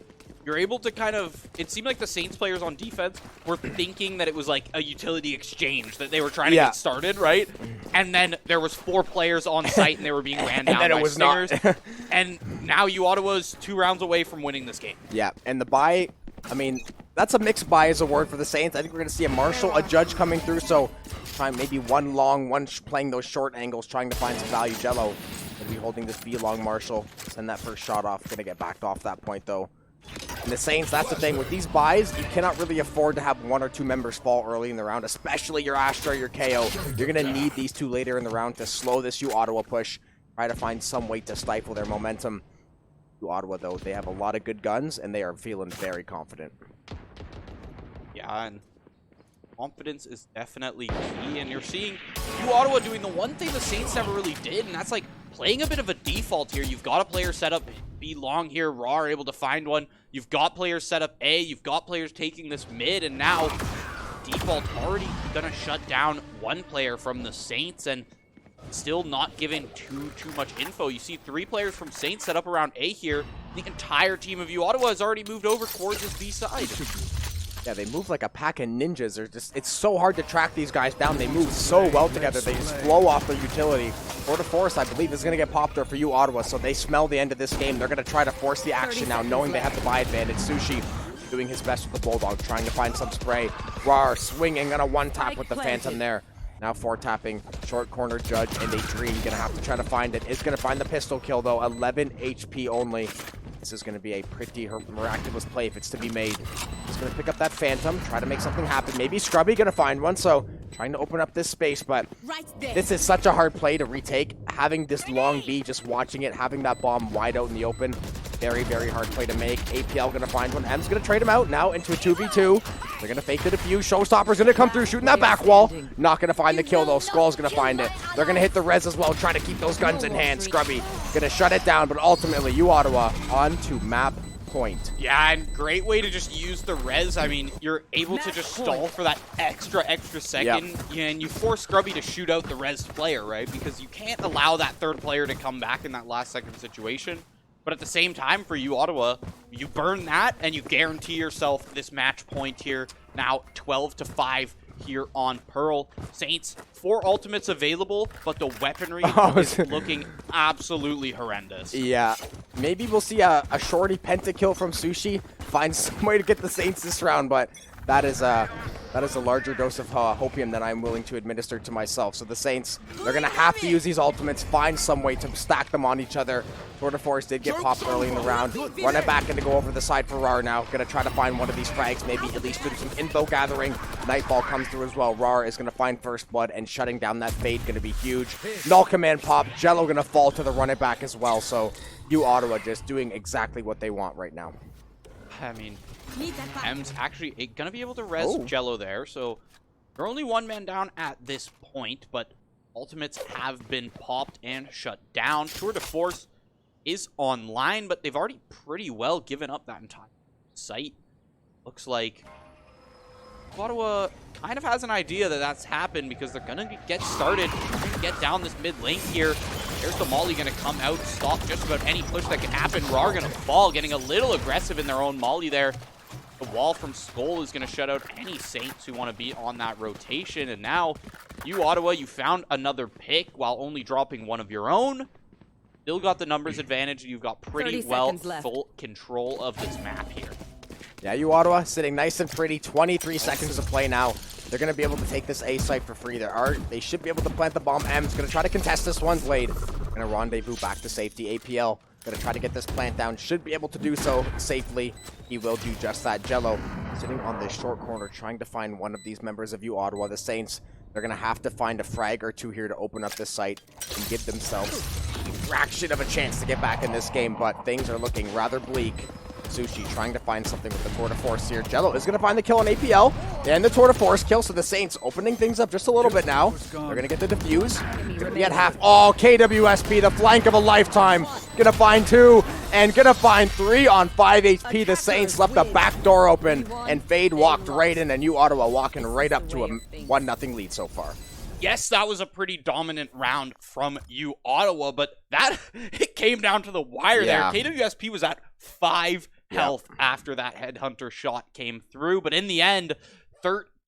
You're able to kind of, it seemed like the Saints players on defense were thinking that it was like a utility exchange, that they were trying to get started, right? and then there was 4 players on site, and they were being ran down then by it was Stingers. not. And now uOttawa's 2 rounds away from winning this game. Yeah, and the buy, I mean, that's a mixed buy as a word for the Saints. I think we're going to see a Marshall, a Judge coming through, so trying maybe one long, one playing those short angles, trying to find some value. Jello going to be holding this B long Marshall. Send that first shot off. Going to get backed off that point, though. And the Saints, that's the thing. With these buys, you cannot really afford to have 1 or 2 members fall early in the round, especially your Astra, your KO. You're going to need these 2 later in the round to slow this uOttawa push, try to find some way to stifle their momentum. uOttawa, though, they have a lot of good guns, and they are feeling very confident. Yeah, and confidence is definitely key, and you're seeing uOttawa doing the one thing the Saints never really did, and that's like playing a bit of a default here. You've got a player set up B long here, Raw are able to find one. You've got players set up A, you've got players taking this mid, and now default already gonna shut down one player from the Saints, and still not giving too much info. You see 3 players from Saints set up around A here. The entire team of uOttawa has already moved over towards this B side. Yeah, they move like a pack of ninjas. They're just, it's so hard to track these guys down. They move so well together. They just blow off their utility. Border Force, I believe, is going to get popped there for uOttawa, so they smell the end of this game. They're going to try to force the action now, knowing they have the buy advantage. Sushi doing his best with the Bulldog, trying to find some spray. Rar swinging on a one-tap with the Phantom there. Now 4-tapping, short corner Judge, and a Dream. Gonna have to try to find it. Is gonna find the pistol kill, though. 11 HP only. This is gonna be a pretty miraculous play if it's to be made. He's gonna pick up that Phantom, try to make something happen. Maybe Scrubby gonna find one, so trying to open up this space, but this is such a hard play to retake. Having this long B, just watching it, having that bomb wide out in the open. Very, very hard play to make. APL gonna find one. M's gonna trade him out now into a 2v2. They're gonna fake the defuse. Showstopper's gonna come through, shooting that back wall. Not gonna find the kill though. Skull's gonna find it. They're gonna hit the res as well, trying to keep those guns in hand. Scrubby gonna shut it down, but ultimately uOttawa on to map point. Yeah, and great way to just use the res. I mean, you're able to just stall for that extra second, and you force Scrubby to shoot out the res player, right? Because you can't allow that third player to come back in that last second situation. But at the same time, for uOttawa, you burn that, and you guarantee yourself this match point here. Now 12-5 here on Pearl. Saints, 4 ultimates available, but the weaponry is looking absolutely horrendous. Yeah, maybe we'll see a shorty pentakill from Sushi. Find some way to get the Saints this round, but that is a larger dose of hopium than I'm willing to administer to myself. So the Saints, they're going to have to use these ultimates, find some way to stack them on each other. Border Force did get popped early in the round. Run it back and to go over the side for Rar now. Going to try to find one of these frags, maybe at least do some info gathering. Nightfall comes through as well. Rar is going to find first blood, and shutting down that fade going to be huge. Null command pop. Jello going to fall to the run it back as well. So uOttawa just doing exactly what they want right now. I mean, M's actually gonna be able to res Jello there, so they're only 1 man down at this point, but ultimates have been popped and shut down. Tour de Force is online, but they've already pretty well given up that entire site. Looks like uOttawa kind of has an idea that that's happened, because they're gonna get started, trying to get down this mid lane here. There's the Molly gonna come out, stop just about any push that can happen. Rar gonna fall, getting a little aggressive in their own Molly there. The wall from Skull is gonna shut out any Saints who want to be on that rotation. And now, uOttawa, you found another pick while only dropping one of your own. Still got the numbers advantage. You've got pretty well full control of this map here. Yeah, uOttawa sitting nice and pretty. 23 seconds to play now. They're going to be able to take this A site for free. They should be able to plant the bomb. M's going to try to contest this one. Blade going to rendezvous back to safety. APL going to try to get this plant down. Should be able to do so safely. He will do just that. Jello sitting on this short corner, trying to find one of these members of uOttawa. The Saints, they're going to have to find a frag or 2 here to open up this site and give themselves a fraction of a chance to get back in this game, but things are looking rather bleak. Sushi trying to find something with the Tour de Force here. Jello is going to find the kill on APL and the Tour de Force kill, so the Saints opening things up just a little bit now. They're going to get the defuse. Going to be at half. Oh, KWSP, the flank of a lifetime. Going to find 2 and going to find 3 on 5 HP. The Saints left the back door open, and Fade walked right in, and uOttawa walking right up to a 1-0 lead so far. Yes, that was a pretty dominant round from uOttawa, but that it came down to the wire there. KWSP was at 5 health after that headhunter shot came through, but in the end,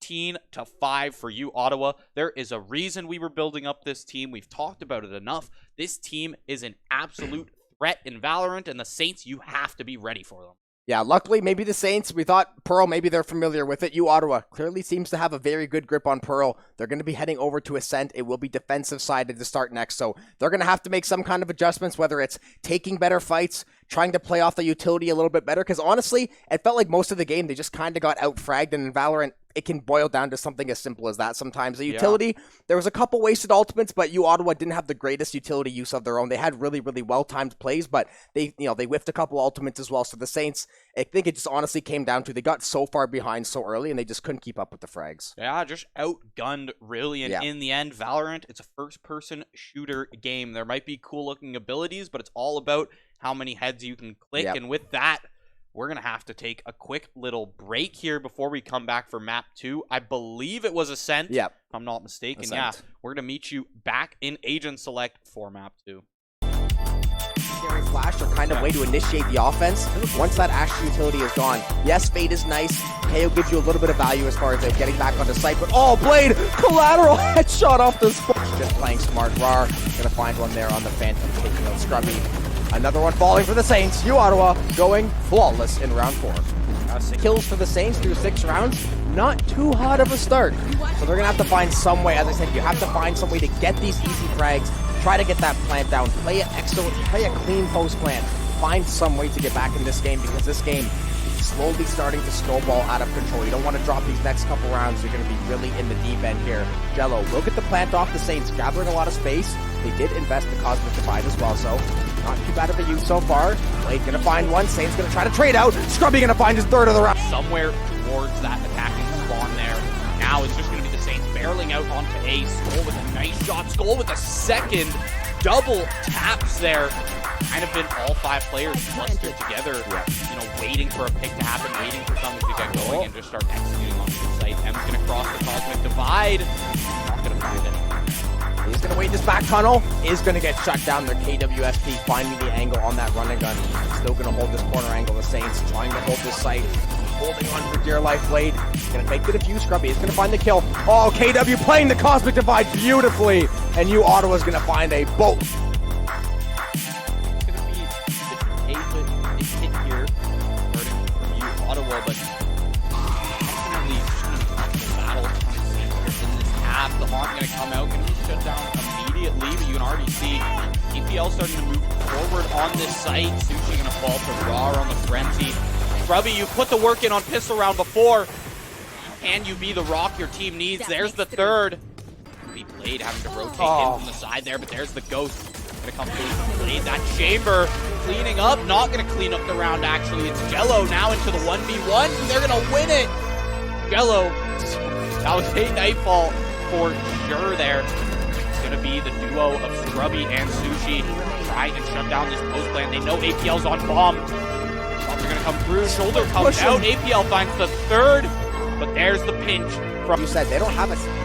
14-5 for uOttawa. There is a reason we were building up this team. We've talked about it enough. This team is an absolute threat in Valorant, and the Saints, you have to be ready for them. Yeah, luckily, maybe the Saints, we thought Pearl, maybe they're familiar with it. uOttawa clearly seems to have a very good grip on Pearl. They're going to be heading over to Ascent. It will be defensive-sided to start next, so they're going to have to make some kind of adjustments, whether it's taking better fights, trying to play off the utility a little bit better, because honestly, it felt like most of the game, they just kind of got out-fragged, and in Valorant, it can boil down to something as simple as that sometimes. The utility, there was a couple wasted ultimates, but uOttawa didn't have the greatest utility use of their own. They had really, really well-timed plays, but they whiffed a couple ultimates as well. So the Saints, I think it just honestly came down to they got so far behind so early, and they just couldn't keep up with the frags. Yeah, just outgunned, really. And in the end, Valorant, it's a first-person shooter game. There might be cool-looking abilities, but it's all about how many heads you can click. And with that, we're going to have to take a quick little break here before we come back for map 2. I believe it was Ascent, if I'm not mistaken. Ascent. Yeah, we're going to meet you back in Agent Select for map 2. Scary flash are kind of way to initiate the offense. Once that Asher utility is gone, yes, Fade is nice. KO gives you a little bit of value as far as getting back onto site, but Blade, collateral headshot off the spot. Just playing smart. Rar, gonna find one there on the Phantom, taking out Scrubby. Another one falling for the Saints. uOttawa going flawless in round 4. 6 kills for the Saints through 6 rounds. Not too hot of a start. So they're going to have to find some way. As I said, you have to find some way to get these easy frags. Try to get that plant down. Play it excellent. Play a clean post plant. Find some way to get back in this game, because this game is slowly starting to snowball out of control. You don't want to drop these next couple rounds. You're going to be really in the deep end here. Jello will get the plant off the Saints, gathering a lot of space. They did invest the Cosmic Divide as well, so not too bad of a use so far. Blade gonna find one. Saints gonna try to trade out. Scrubby gonna find his third of the round. Somewhere towards that attacking spawn there. Now it's just gonna be the Saints barreling out onto A. Skull with a nice shot. Skull with a second. Double taps there. Kind of been all 5 players clustered together, waiting for a pick to happen, waiting for someone to get going and just start executing on the site. M's gonna cross the Cosmic Divide. Not gonna find it. He's going to wait in this back tunnel. Is going to get shut down. Their KWSP finding the angle on that run and gun. Still going to hold this corner angle. The Saints trying to hold this site. Holding on for dear life. Blade going to make the defuse. Scrubby is going to find the kill. KW playing the Cosmic Divide beautifully. And uOttawa is going to find a boat. It's going to be the hit here. Starting from uOttawa, but definitely the battle in this half. The Haunt going to come out. Shut down immediately, but you can already see EPL starting to move forward on this site. Sushi gonna fall to Rar on the Frenzy. Scrubby, you put the work in on pistol round before. Can you be the rock your team needs? There's the third. Blade having to rotate in from the side there, but there's the Ghost. Gonna come through Blade. That Chamber cleaning up, not gonna clean up the round actually. It's Jello now into the 1v1. They're gonna win it. Jello, that was a Nightfall for sure there. Going to be the duo of Scrubby and Sushi trying to shut down this post plan. They know APL's on bomb. They're going to come through. Shoulder comes out. APL finds the third, but there's the pinch from. You said they don't have a.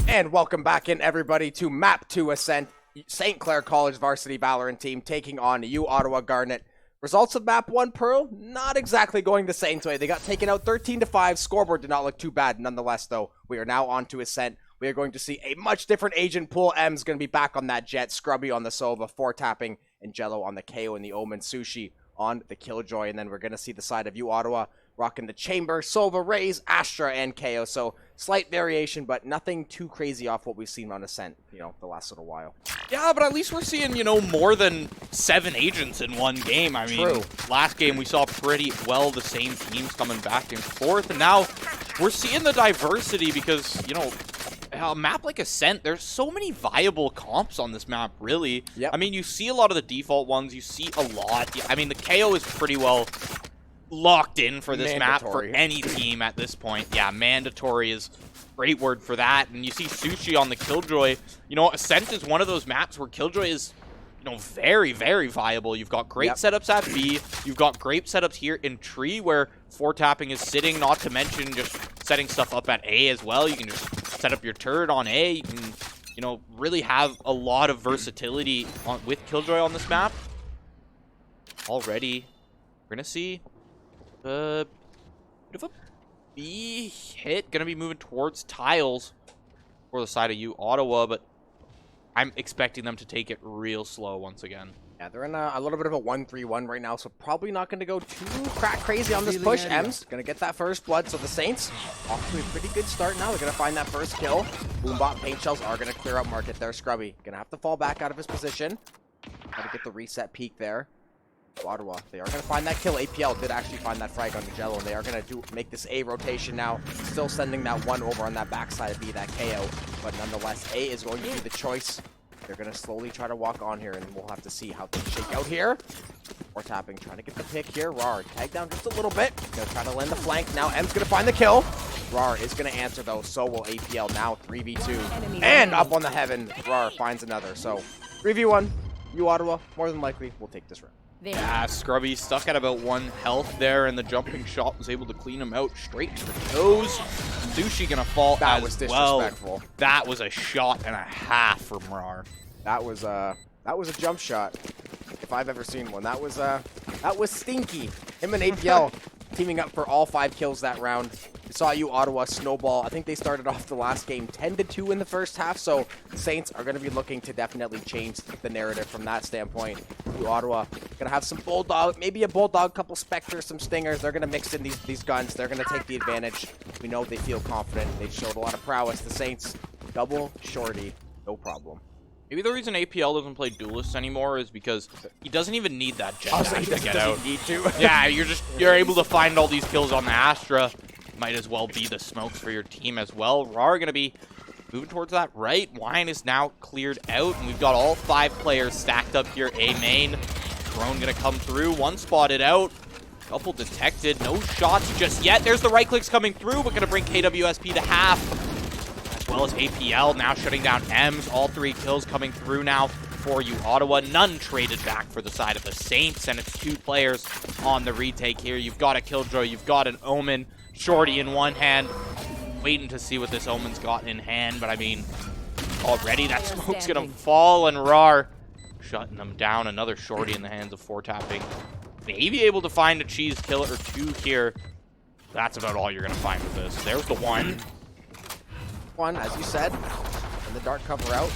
And welcome back in, everybody, to Map 2 Ascent, St. Clair College varsity Valorant team taking on uOttawa Garnet. Results of Map 1, Pearl, not exactly going the Saints' way. They got taken out 13-5. Scoreboard did not look too bad. Nonetheless, though, we are now on to Ascent. We are going to see a much different agent pool. M's going to be back on that Jet, Scrubby on the Sova, 4-tapping, and Jello on the KO and the Omen, Sushi on the Killjoy. And then we're going to see the side of uOttawa rocking the Chamber, Sova, Raze, Astra, and KO. So slight variation, but nothing too crazy off what we've seen on Ascent, the last little while. Yeah, but at least we're seeing, more than 7 agents in one game. I mean, True. Last game we saw pretty well the same teams coming back and forth, and now we're seeing the diversity because, a map like Ascent, there's so many viable comps on this map, really. Yep. I mean, you see a lot of the default ones, you see a lot. I mean, the KO is pretty well locked in for this map for any team at this point. Yeah, mandatory is a great word for that. And you see Sushi on the Killjoy. Ascent is one of those maps where Killjoy is, very, very viable. You've got great setups at B. You've got great setups here in Tree where 4-tapping is sitting, not to mention just setting stuff up at A as well. You can just set up your turret on A. You can, really have a lot of versatility with Killjoy on this map. Already, we're going to see bit of a B hit. Gonna be moving towards tiles for the side of uOttawa, but I'm expecting them to take it real slow once again. Yeah, they're in a little bit of a 1-3-1 right now, so probably not going to go too crazy on this push. M's going to get that first blood, so the Saints off to a pretty good start now. They're going to find that first kill. Boombot paint shells are going to clear up market there. Scrubby going to have to fall back out of his position. Got to get the reset peak there. Ottawa, they are going to find that kill. APL did actually find that frag on Jello, and they are going to make this A rotation now. Still sending that one over on that backside of B, that KO. But nonetheless, A is going to be the choice. They're going to slowly try to walk on here, and we'll have to see how things shake out here. 4-tapping, trying to get the pick here. Rar, tag down just a little bit. Going to try to land the flank. Now M's going to find the kill. Rar is going to answer, though. So will APL. Now 3v2. And up on the heaven, Rar finds another. So 3v1, uOttawa, more than likely, will take this round. Yeah, Scrubby stuck at about 1 health there, and the jumping shot was able to clean him out straight to the toes. Sushi gonna fall that as was disrespectful. Well. That was a shot and a half from Rar. That was a jump shot, if I've ever seen one. That was stinky. Him and APL teaming up for all 5 kills that round. We saw uOttawa snowball. I think they started off the last game 10-2 in the first half, so the Saints are going to be looking to definitely change the narrative from that standpoint. uOttawa going to have some Bulldog, maybe a Bulldog, couple Spectres, some Stingers. They're going to mix in these guns. They're going to take the advantage. We know they feel confident. They showed a lot of prowess. The Saints, double shorty, no problem. Maybe the reason APL doesn't play Duelist anymore is because he doesn't even need that jetpack to get out. Need to. Yeah, you're able to find all these kills on the Astra. Might as well be the smokes for your team as well. Rar gonna be moving towards that right. Wine is now cleared out, and we've got all 5 players stacked up here. A main. Drone gonna come through. 1 spotted out. Couple detected. No shots just yet. There's the right clicks coming through, but gonna bring KWSP to half. As well as APL now shutting down M's. All 3 kills coming through now for uOttawa. None traded back for the side of the Saints, and it's 2 players on the retake here. You've got a Killjoy, you've got an Omen. Shorty in one hand. Waiting to see what this Omen's got in hand, but I mean, already that smoke's gonna fall, and Rar shutting them down. Another Shorty in the hands of 4-tapping. Maybe able to find a cheese kill or 2 here. That's about all you're gonna find with this. There's the one. One, as you said, and the dart cover out.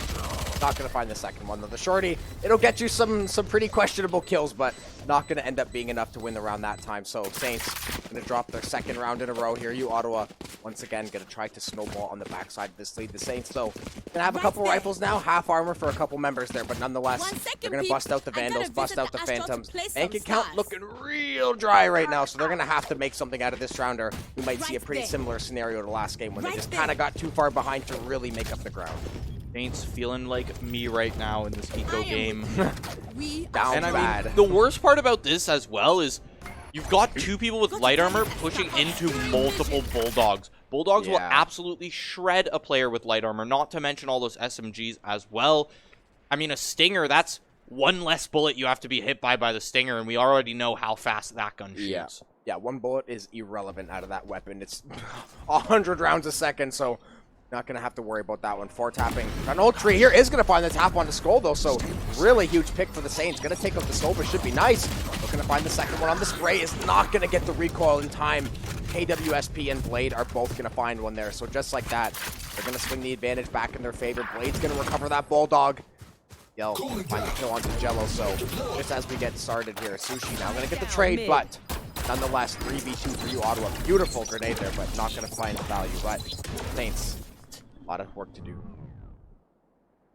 Not going to find the second one, though. The Shorty, it'll get you some pretty questionable kills, but not going to end up being enough to win the round that time. So Saints going to drop their 2nd round in a row here. uOttawa, once again, going to try to snowball on the backside of this lead. The Saints, though, going to have a couple rifles now. Half armor for a couple members there, but nonetheless, they're going to bust out the Vandals, bust out the Phantoms. Bank account looking real dry right now, so they're going to have to make something out of this rounder. We might see a pretty similar scenario to last game when they just kind of got too far behind to really make up the ground. Saints feeling like me right now in this eco game. Down and I bad. mean, the worst part about this as well is You've got two people with light armor pushing into multiple Bulldogs. Bulldogs will absolutely shred a player with light armor, not to mention all those SMGs as well. I mean, a Stinger, that's one less bullet you have to be hit by the Stinger, and we already know how fast that gun shoots. Yeah, one bullet is irrelevant out of that weapon. It's 100 rounds a second, so not going to have to worry about that one. 4 tapping. An old tree here is going to find the tap on the Skull, though, so really huge pick for the Saints. Going to take out the Skull, but should be nice. Looking to find the second one on the spray. Is not going to get the recoil in time. KWSP and Blade are both going to find one there, so just like that, they're going to swing the advantage back in their favor. Blade's going to recover that Bulldog. They'll find the kill onto Jello, so just as we get started here, Sushi now going to get the trade, but nonetheless, 3v2 for uOttawa. Beautiful grenade there, but not going to find value. But Saints, a lot of work to do.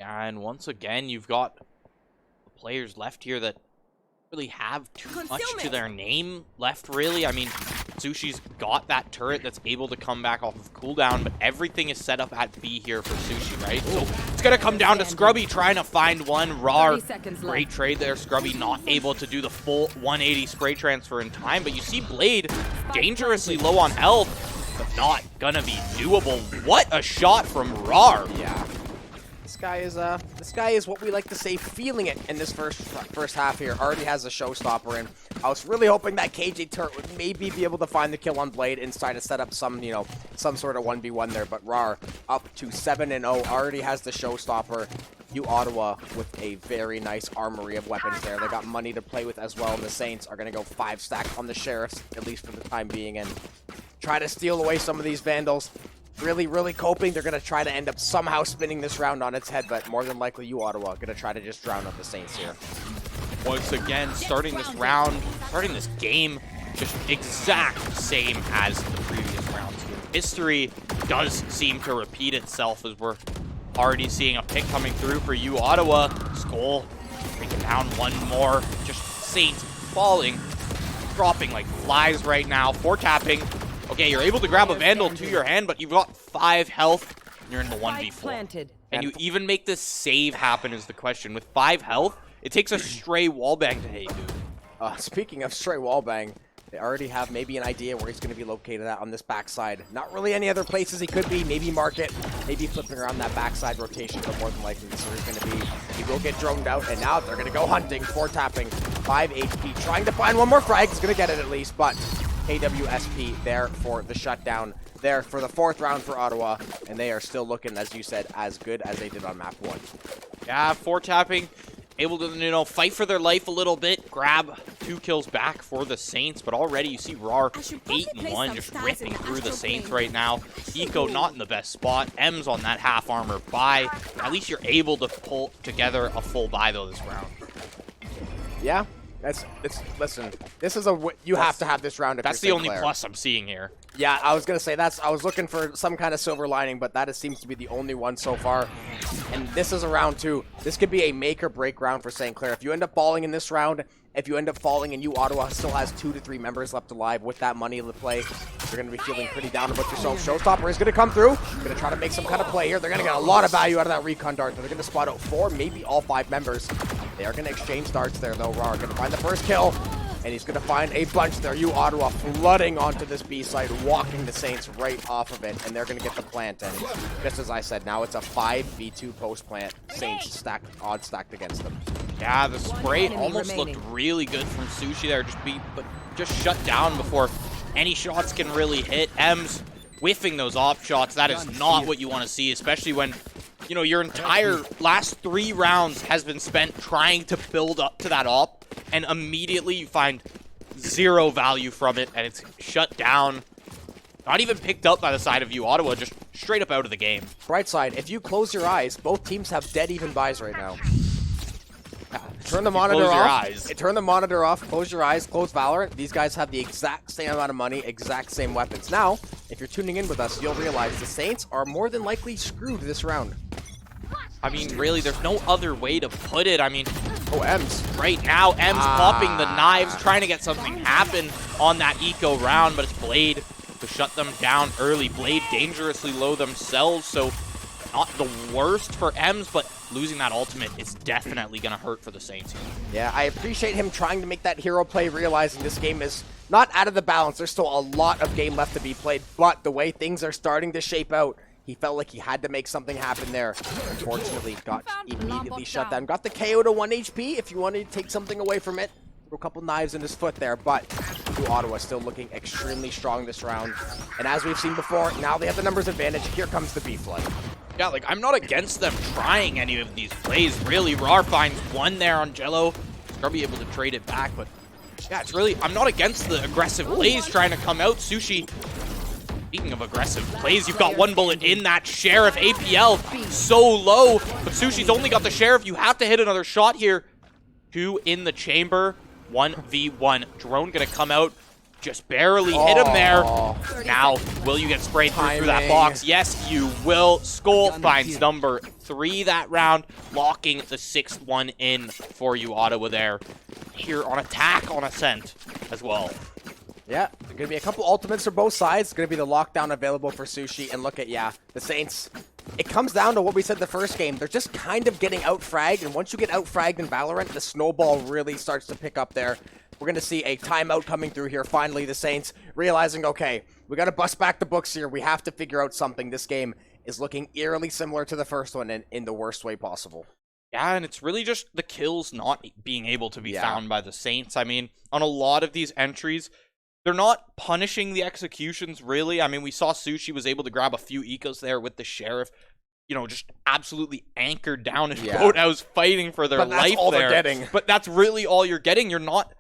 Yeah, and once again, you've got the players left here that really have too much to their name left, really. I mean, Sushi's got that turret that's able to come back off of cooldown, but everything is set up at B here for Sushi, right? So it's going to come down to Scrubby trying to find one. Rar, great trade there. Scrubby not able to do the full 180 spray transfer in time, but you see Blade dangerously low on health, but not going to be doable. What a shot from Rar. Yeah. This guy is what we like to say, feeling it in this first half here. Already has a showstopper, and I was really hoping that KJ turret would maybe be able to find the kill on Blade and try to set up some, some sort of 1v1 there. But Rar up to 7-0, already has the showstopper. uOttawa with a very nice armory of weapons there. They got money to play with as well, and the Saints are going to go 5-stack on the Sheriffs, at least for the time being, and try to steal away some of these Vandals. Really, really coping. They're going to try to end up somehow spinning this round on its head, but more than likely uOttawa going to try to just drown out the Saints here. Once again, starting this round, starting this game, just exact same as the previous rounds here. History does seem to repeat itself as we're already seeing a pick coming through for uOttawa. Skull breaking down one more. Just Saints falling, dropping like flies right now. 4 tapping. Okay, you're able to grab a Vandal to your hand, but you've got 5 health, and you're in the 1v4. And you even make this save happen is the question. With 5 health, it takes a stray wallbang to hit you. Speaking of stray wallbang, they already have maybe an idea where he's going to be located at on this backside. Not really any other places he could be. Maybe market, maybe flipping around that backside rotation, but more than likely this is where he's going to be. He will get droned out, and now they're going to go hunting. 4 tapping, 5 HP, trying to find one more frag. He's going to get it at least, but KWSP there for the shutdown, there for the 4th round for Ottawa, and they are still looking, as you said, as good as they did on map 1. Yeah, 4 tapping, able to, fight for their life a little bit, grab 2 kills back for the Saints, but already you see Rar 8-1 just ripping through the Saints right now. Eco not in the best spot. M's on that half armor buy. At least you're able to pull together a full buy though this round. Yeah. Listen, this is you have to have this round if that's the only Clair. plus I'm seeing here. Yeah, I was going to say I was looking for some kind of silver lining, but that seems to be the only one so far. And this is a round 2. This could be a make or break round for St. Clair. If you end up falling in this round, if you end up falling and uOttawa still has 2 to 3 members left alive with that money to play, you're going to be feeling pretty down about yourself. Showstopper is going to come through. Going to try to make some kind of play here. They're going to get a lot of value out of that recon dart. They're going to spot out 4, maybe all 5 members. They are going to exchange darts there, though. Rar going to find the first kill, and he's going to find a bunch there. uOttawa flooding onto this B site, walking the Saints right off of it, and they're going to get the plant. And just as I said, now it's a 5v2 post plant. Saints odd stacked against them. Yeah, the spray almost looked really good from Sushi there, just shut down before any shots can really hit. M's whiffing those off shots. That is not what you want to see, especially when your entire last 3 rounds has been spent trying to build up to that op, and immediately you find 0 value from it, and it's shut down. Not even picked up by the side of uOttawa, just straight up out of the game. Bright side, if you close your eyes, both teams have dead even buys right now. Turn the monitor off. Turn the monitor off. Close your eyes. Close Valorant. These guys have the exact same amount of money, exact same weapons. Now, if you're tuning in with us, you'll realize the Saints are more than likely screwed this round. I mean, really, there's no other way to put it. I mean, M's. Right now, M's popping the knives, trying to get something happen on that eco round, but it's Blade to shut them down early. Blade dangerously low themselves, so not the worst for M's, but losing that ultimate is definitely going to hurt for the Saints. Yeah, I appreciate him trying to make that hero play, realizing this game is not out of the balance. There's still a lot of game left to be played, but the way things are starting to shape out, he felt like he had to make something happen there. Unfortunately, got immediately shut down. Got the KO to 1 HP if you wanted to take something away from it. Threw a couple knives in his foot there, but uOttawa still looking extremely strong this round. And as we've seen before, now they have the numbers advantage. Here comes the B-Flood. Yeah, like, I'm not against them trying any of these plays, really. Rar finds one there on Jello. They'll be able to trade it back, but yeah, it's really, I'm not against the aggressive plays trying to come out. Sushi, speaking of aggressive plays, you've got one bullet in that Sheriff. APL so low, but Sushi's only got the Sheriff. You have to hit another shot here. 2 in the chamber, 1v1. Drone gonna come out, just barely hit him there. Now, will you get sprayed through that box? Yes, you will. Skull finds number 3 that round, locking the 6th one in for uOttawa there. Here on attack, on Ascent as well. Yeah, there's going to be a couple ultimates for both sides. It's going to be the lockdown available for Sushi. And look at, yeah, the Saints. It comes down to what we said the first game. They're just kind of getting out-fragged. And once you get out-fragged in Valorant, the snowball really starts to pick up there. We're going to see a timeout coming through here. Finally, the Saints realizing, okay, we got to bust back the books here. We have to figure out something. This game is looking eerily similar to the first one in the worst way possible. Yeah, and it's really just the kills not being able to be found by the Saints. I mean, on a lot of these entries, they're not punishing the executions, really. I mean, we saw Sushi was able to grab a few ecos there with the Sheriff. You know, just absolutely anchored down in Boathouse, fighting for their life there. But that's all they're getting. But that's really all you're getting. You're not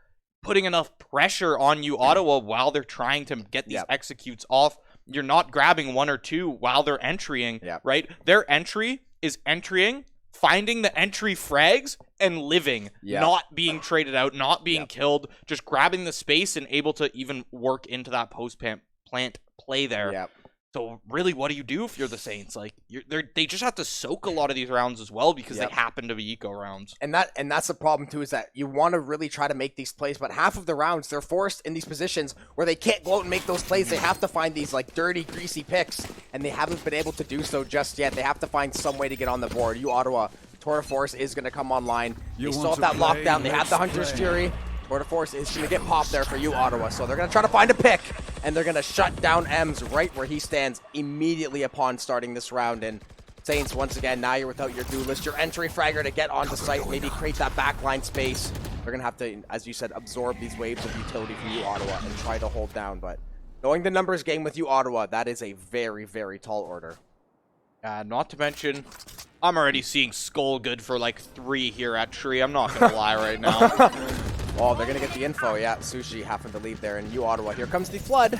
putting enough pressure on uOttawa while they're trying to get these executes off. You're not grabbing 1 or 2 while they're entrying, right? Their entry is entering, finding the entry frags, and living, not being traded out, not being killed, just grabbing the space and able to even work into that post-plant play there. So really, what do you do if you're the Saints? Like, they just have to soak a lot of these rounds as well because they happen to be eco rounds. And that's the problem too, is that you want to really try to make these plays, but half of the rounds they're forced in these positions where they can't go out and make those plays. They have to find these like dirty, greasy picks, and they haven't been able to do so just yet. They have to find some way to get on the board. uOttawa, Tour de Force is going to come online. They still have that lockdown. They have the Hunter's Fury. Tour de Force is going to get popped there for uOttawa, so they're going to try to find a pick, and they're going to shut down Ems right where he stands immediately upon starting this round. And Saints, once again, now you're without your duelist, your entry fragger to get onto site, maybe create that backline space. They're going to have to, as you said, absorb these waves of utility from uOttawa and try to hold down. But knowing the numbers game with uOttawa, that is a very, very tall order. Not to mention, I'm already seeing Skull good for like 3 here at Tree. I'm not going to lie right now. Oh, they're going to get the info. Yeah, Sushi happened to leave there in uOttawa. Here comes the Flood.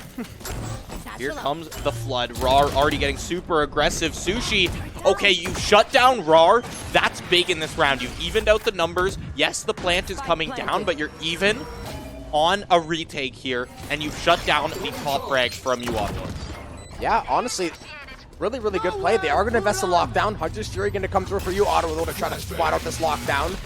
Here comes the Flood. Rar already getting super aggressive. Sushi, okay, you shut down Rar. That's big in this round. You've evened out the numbers. Yes, the plant is coming down, but you're even on a retake here, and you've shut down the top frag from uOttawa. Yeah, honestly, really, really good play. They are going to invest the lockdown. Hunter's Fury going to come through for uOttawa to try to spot out this lockdown.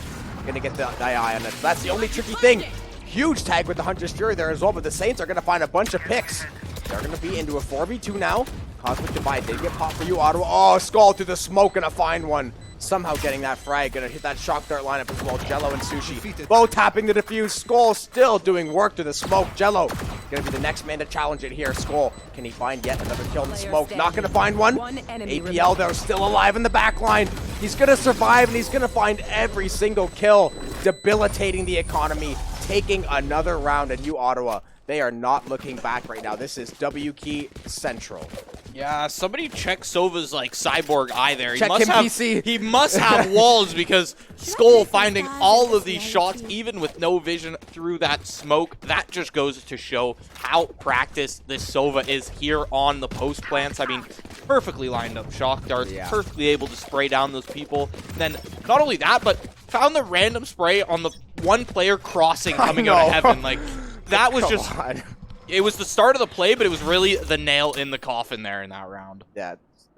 Going to get the eye on it. That's the only tricky thing. Huge tag with the Hunter's Fury there as well, but the Saints are going to find a bunch of picks. They're going to be into a 4v2 now. Cosmic Divide, they get popped for uOttawa. Oh, Skull through the smoke, going to find one. Somehow getting that frag, going to hit that shock dart lineup as well. Jello and Sushi both tapping the defuse. Skull still doing work to the smoke. Jello going to be the next man to challenge it here. Skull, can he find yet another kill in the smoke? Not going to find one. APL, they're still alive in the back line. He's going to survive, and he's going to find every single kill, debilitating the economy, taking another round at uOttawa. They are not looking back right now. This is W Key Central. Yeah, somebody check Sova's like cyborg eye there. Check him, PC. He must have walls because Skull finding all of these shots, even with no vision through that smoke. That just goes to show how practiced this Sova is here on the post plants. I mean, perfectly lined up shock darts, perfectly able to spray down those people. And then not only that, but found the random spray on the one player crossing coming out of heaven. Like, that was just... It was the start of the play, but it was really the nail in the coffin there in that round. Yeah,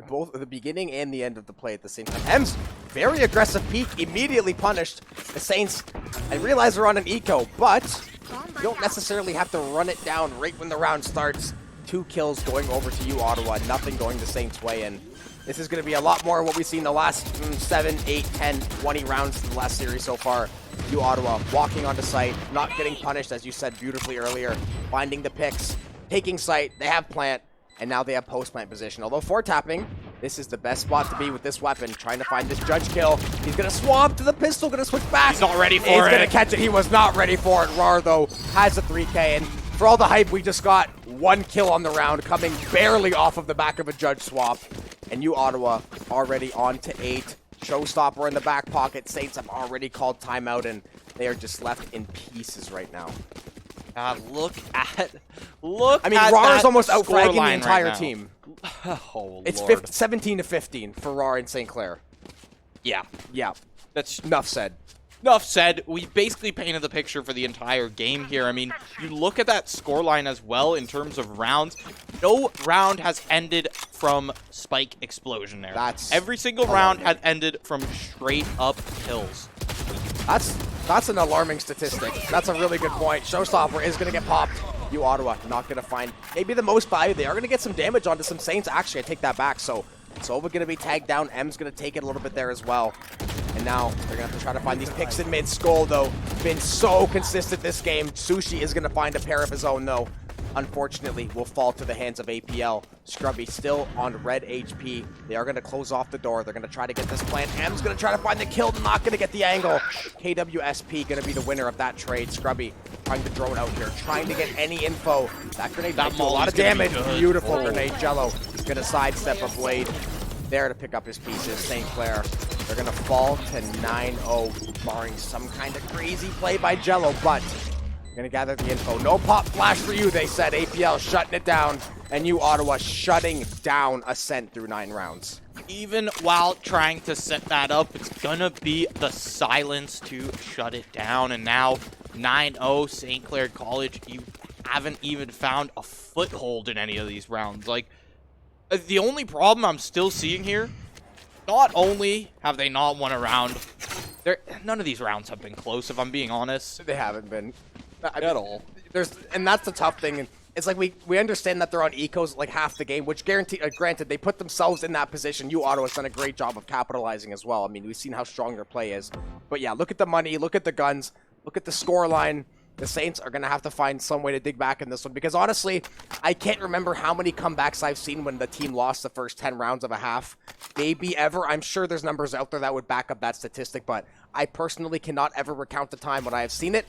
both the beginning and the end of the play at the same time. Ems, very aggressive peek, immediately punished. The Saints, I realize they're on an eco, but you don't necessarily have to run it down right when the round starts. 2 kills going over to uOttawa, nothing going the Saints' way, and this is going to be a lot more of what we've seen the last 7, 8, 10, 20 rounds in the last series so far. uOttawa walking onto site, not getting punished, as you said beautifully earlier, finding the picks, taking site, they have plant, and now they have post-plant position. Although for tapping, this is the best spot to be with this weapon, trying to find this judge kill. He's going to swap to the pistol, going to switch back. He's not ready for it. He's going to catch it. He was not ready for it. Rar, though, has a 3K, and for all the hype, we just got 1 kill on the round, coming barely off of the back of a judge swap. And uOttawa already on to 8. Showstopper in the back pocket. Saints have already called timeout, and they are just left in pieces right now. Look at Rar is almost out-fragging the entire right team. Oh, It's Lord. 17-15 for Rar and St. Clair. Yeah. Yeah, That's enough said. enough said. We basically painted the picture for the entire game here. I mean, you look at that scoreline as well in terms of rounds. No round has ended from spike explosion there. Every single round has ended from straight up kills. That's an alarming statistic. That's a really good point. Showstopper is going to get popped. uOttawa not going to find maybe the most value. They are going to get some damage onto some Saints. Actually, I take that back. So Sova going to be tagged down. M's going to take it a little bit there as well. And now they're going to have to try to find these picks in mid. Skull, though, been so consistent this game. Sushi is going to find a pair of his own, though. Unfortunately, will fall to the hands of APL. Scrubby still on red HP. They are going to close off the door. They're going to try to get this plant. M's going to try to find the kill. Not going to get the angle. KWSP going to be the winner of that trade. Scrubby trying to drone out here, trying to get any info. That grenade might do a lot of damage. Beautiful grenade. Jello going to sidestep a blade there to pick up his pieces. St. Clair, they're going to fall to 9-0, barring some kind of crazy play by Jello, but gonna gather the info. No pop flash for you, they said. APL shutting it down, and uOttawa shutting down Ascent through 9 rounds. Even while trying to set that up, it's gonna be the silence to shut it down. And now 9-0 St. Clair College, you haven't even found a foothold in any of these rounds. Like, the only problem I'm still seeing here, not only have they not won a round, none of these rounds have been close, if I'm being honest. They haven't been. At all. And that's the tough thing. It's like we understand that they're on ecos like half the game, which granted, they put themselves in that position. uOttawa's done a great job of capitalizing as well. I mean, we've seen how strong their play is. But yeah, look at the money, look at the guns, look at the score line. The Saints are going to have to find some way to dig back in this one, because honestly, I can't remember how many comebacks I've seen when the team lost the first 10 rounds of a half. Maybe ever. I'm sure there's numbers out there that would back up that statistic, but I personally cannot ever recount the time when I have seen it,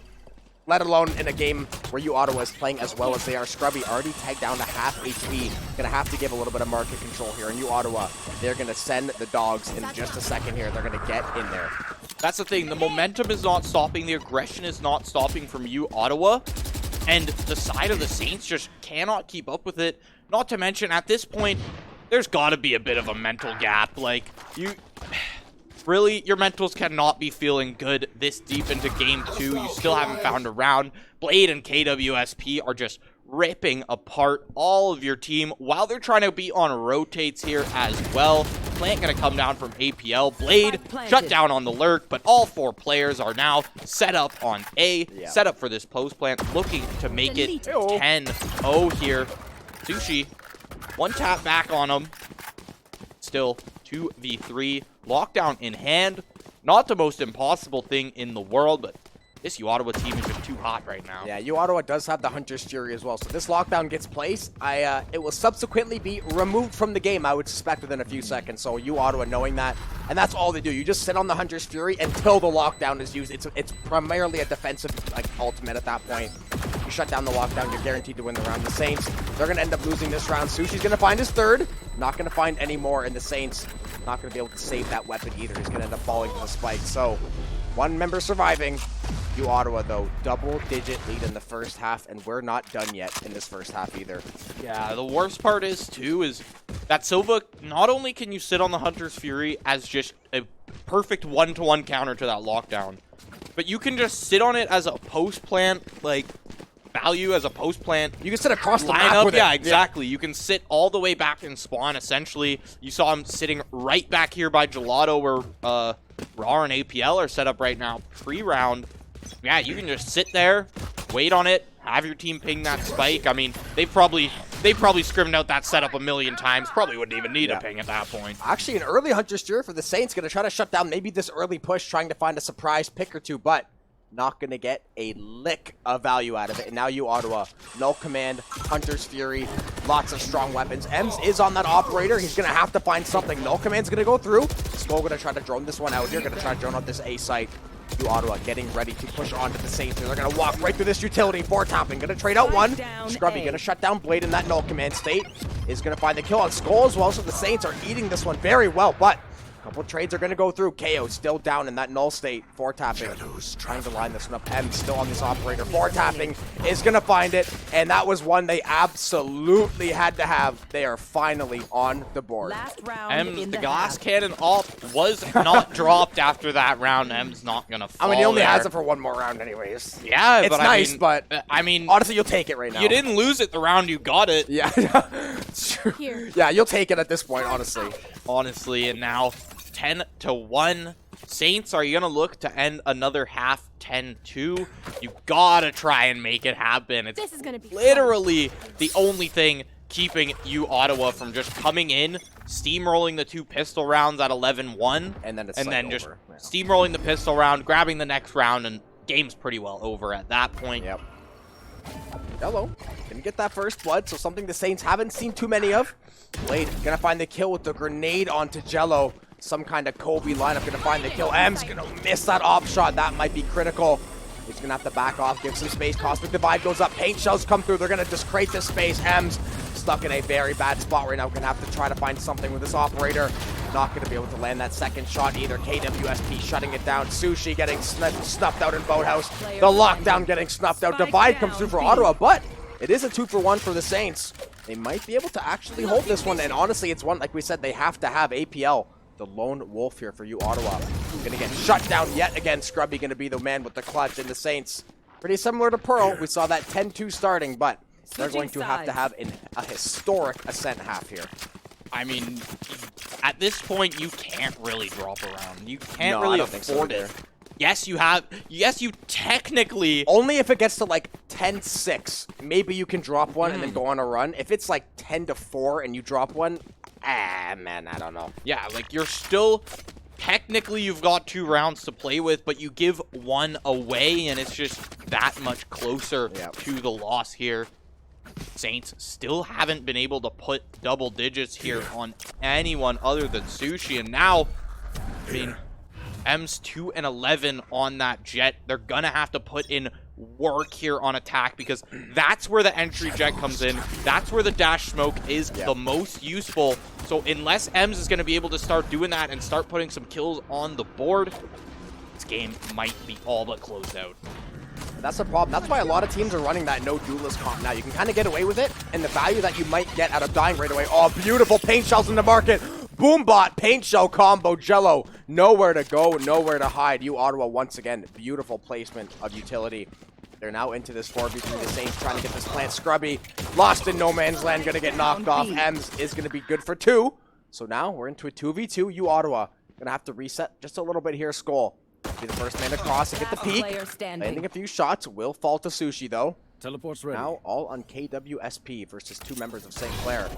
let alone in a game where uOttawa is playing as well as they are. Scrubby already tagged down to half HP. Gonna have to give a little bit of market control here. And uOttawa, they're gonna send the dogs in just a second here. They're gonna get in there. That's the thing. The momentum is not stopping. The aggression is not stopping from uOttawa. And the side of the Saints just cannot keep up with it. Not to mention, at this point, there's got to be a bit of a mental gap. Like, really, your mentals cannot be feeling good this deep into Game 2. You still haven't found a round. Blade and KWSP are just ripping apart all of your team while they're trying to be on rotates here as well. Plant going to come down from APL. Blade shut down on the lurk, but all 4 players are now set up on A, set up for this post plant, looking to make it 10-0 here. Sushi, 1 tap back on him. Still 2v3. Lockdown in hand. Not the most impossible thing in the world, but this uOttawa team is just too hot right now. Yeah, uOttawa does have the Hunter's Fury as well. So this lockdown gets placed. It will subsequently be removed from the game, I would suspect, within a few seconds. So uOttawa knowing that, and that's all they do. You just sit on the Hunter's Fury until the lockdown is used. It's primarily a defensive ultimate at that point. You shut down the lockdown, you're guaranteed to win the round. The Saints, they're going to end up losing this round. Sushi's going to find his 3rd. Not going to find any more, and the Saints not going to be able to save that weapon either. He's going to end up falling to the spike. So 1 member surviving. uOttawa, though, double-digit lead in the first half, and we're not done yet in this first half either. Yeah, the worst part is, too, is that Silva, not only can you sit on the Hunter's Fury as just a perfect one-to-one counter to that lockdown, but you can just sit on it as a post-plant, like, value as a post-plant. You can sit across the map with it. Yeah, exactly. You can sit all the way back in spawn, essentially. You saw him sitting right back here by Gelato, where Rar and APL are set up right now, pre-round. Yeah, you can just sit there, wait on it, have your team ping that spike. I mean, they probably scrimmed out that setup a million times. Probably wouldn't even need a ping at that point. Actually, an early Hunter's Fury for the Saints, going to try to shut down maybe this early push, trying to find a surprise pick or two, but not going to get a lick of value out of it. And now uOttawa, Null Command, Hunter's Fury, lots of strong weapons. Ems is on that operator. He's going to have to find something. Null Command's going to go through. Skull going to try to drone this one out here. Going to try to drone out this A site. uOttawa getting ready to push onto the Saints. They're going to walk right through this utility. 4-tapping. Going to trade out one. Scrubby going to shut down Blade in that Null Command state. Is going to find the kill on Skull as well. So the Saints are eating this one very well. But a couple trades are going to go through. KO still down in that Null state. 4-tapping. Trying to line this one up. M still on this operator. 4-tapping is going to find it. And that was one they absolutely had to have. They are finally on the board. Last round M's, in the the glass half. cannon off was not dropped after that round. M's not going to fall I mean, he only there. has it for one more round anyways. Yeah, It's but nice, I mean, but I mean, honestly, you'll take it right now. you didn't lose it the round you got it. Yeah. It's true. Here. Yeah, you'll take it at this point, honestly. Honestly, and now 10-1. Saints, are you going to look to end another half 10-2? You got to try and make it happen. It's This is gonna be literally the only thing keeping uOttawa from just coming in, steamrolling the 2 pistol rounds at 11-1, And then it's and like then just over. Yeah. steamrolling the pistol round, grabbing the next round, and game's pretty well over at that point. Yep. Hello. Gonna get that first blood, so something the Saints haven't seen too many of. Blade gonna find the kill with the grenade onto Jello. Some kind of Kobe lineup gonna find the kill. M's gonna miss that off shot. That might be critical. He's gonna have to back off, give some space. Cosmic Divide goes up. Paint shells come through. They're gonna just create this space. M's stuck in a very bad spot right now. Gonna have to try to find something with this operator. Not gonna be able to land that second shot either. KWSP shutting it down. Sushi getting snuffed out in Boathouse. The lockdown getting snuffed out. Divide comes through for Ottawa, but it is a 2-for-1 for the Saints. They might be able to actually hold this one, and honestly, it's one, like we said, they have to have APL. The lone wolf here for uOttawa. Gonna get shut down yet again. Scrubby gonna be the man with the clutch, and the Saints, pretty similar to Pearl. We saw that 10-2 starting, but they're going to have a historic ascent half here. I mean, at this point, you can't really drop around. You can't No, I really don't think so afford either. it. Yes, you have. Yes, you technically. Only if it gets to like 10-6, maybe you can drop one and then go on a run. If it's like 10-4 and you drop one, man, I don't know. Yeah, like you're still. Technically, you've got 2 rounds to play with, but you give 1 away, and it's just that much closer to the loss here. Saints still haven't been able to put double digits here on anyone other than Sushi, and now, I mean, M's 2-11 on that jet. They're gonna have to put in work here on attack because that's where the entry jet comes in. That's where the dash smoke is the most useful. So unless M's is gonna be able to start doing that and start putting some kills on the board, this game might be all but closed out. That's the problem. That's why a lot of teams are running that no duelist comp now. You can kind of get away with it, and the value that you might get out of dying right away. Oh, beautiful paint shells in the market. Boombot, paint shell combo, Jello. Nowhere to go, nowhere to hide. uOttawa, once again, beautiful placement of utility. They're now into this 4v3. The Saints trying to get this plant. Scrubby, lost in no man's land, gonna get knocked off. Ems is gonna be good for 2. So now we're into a 2v2. uOttawa gonna have to reset just a little bit here. Skull be the first man across and get the peek. Landing a few shots. Will fall to Sushi, though. Teleport's ready. Now all on KWSP versus 2 members of St. Clair.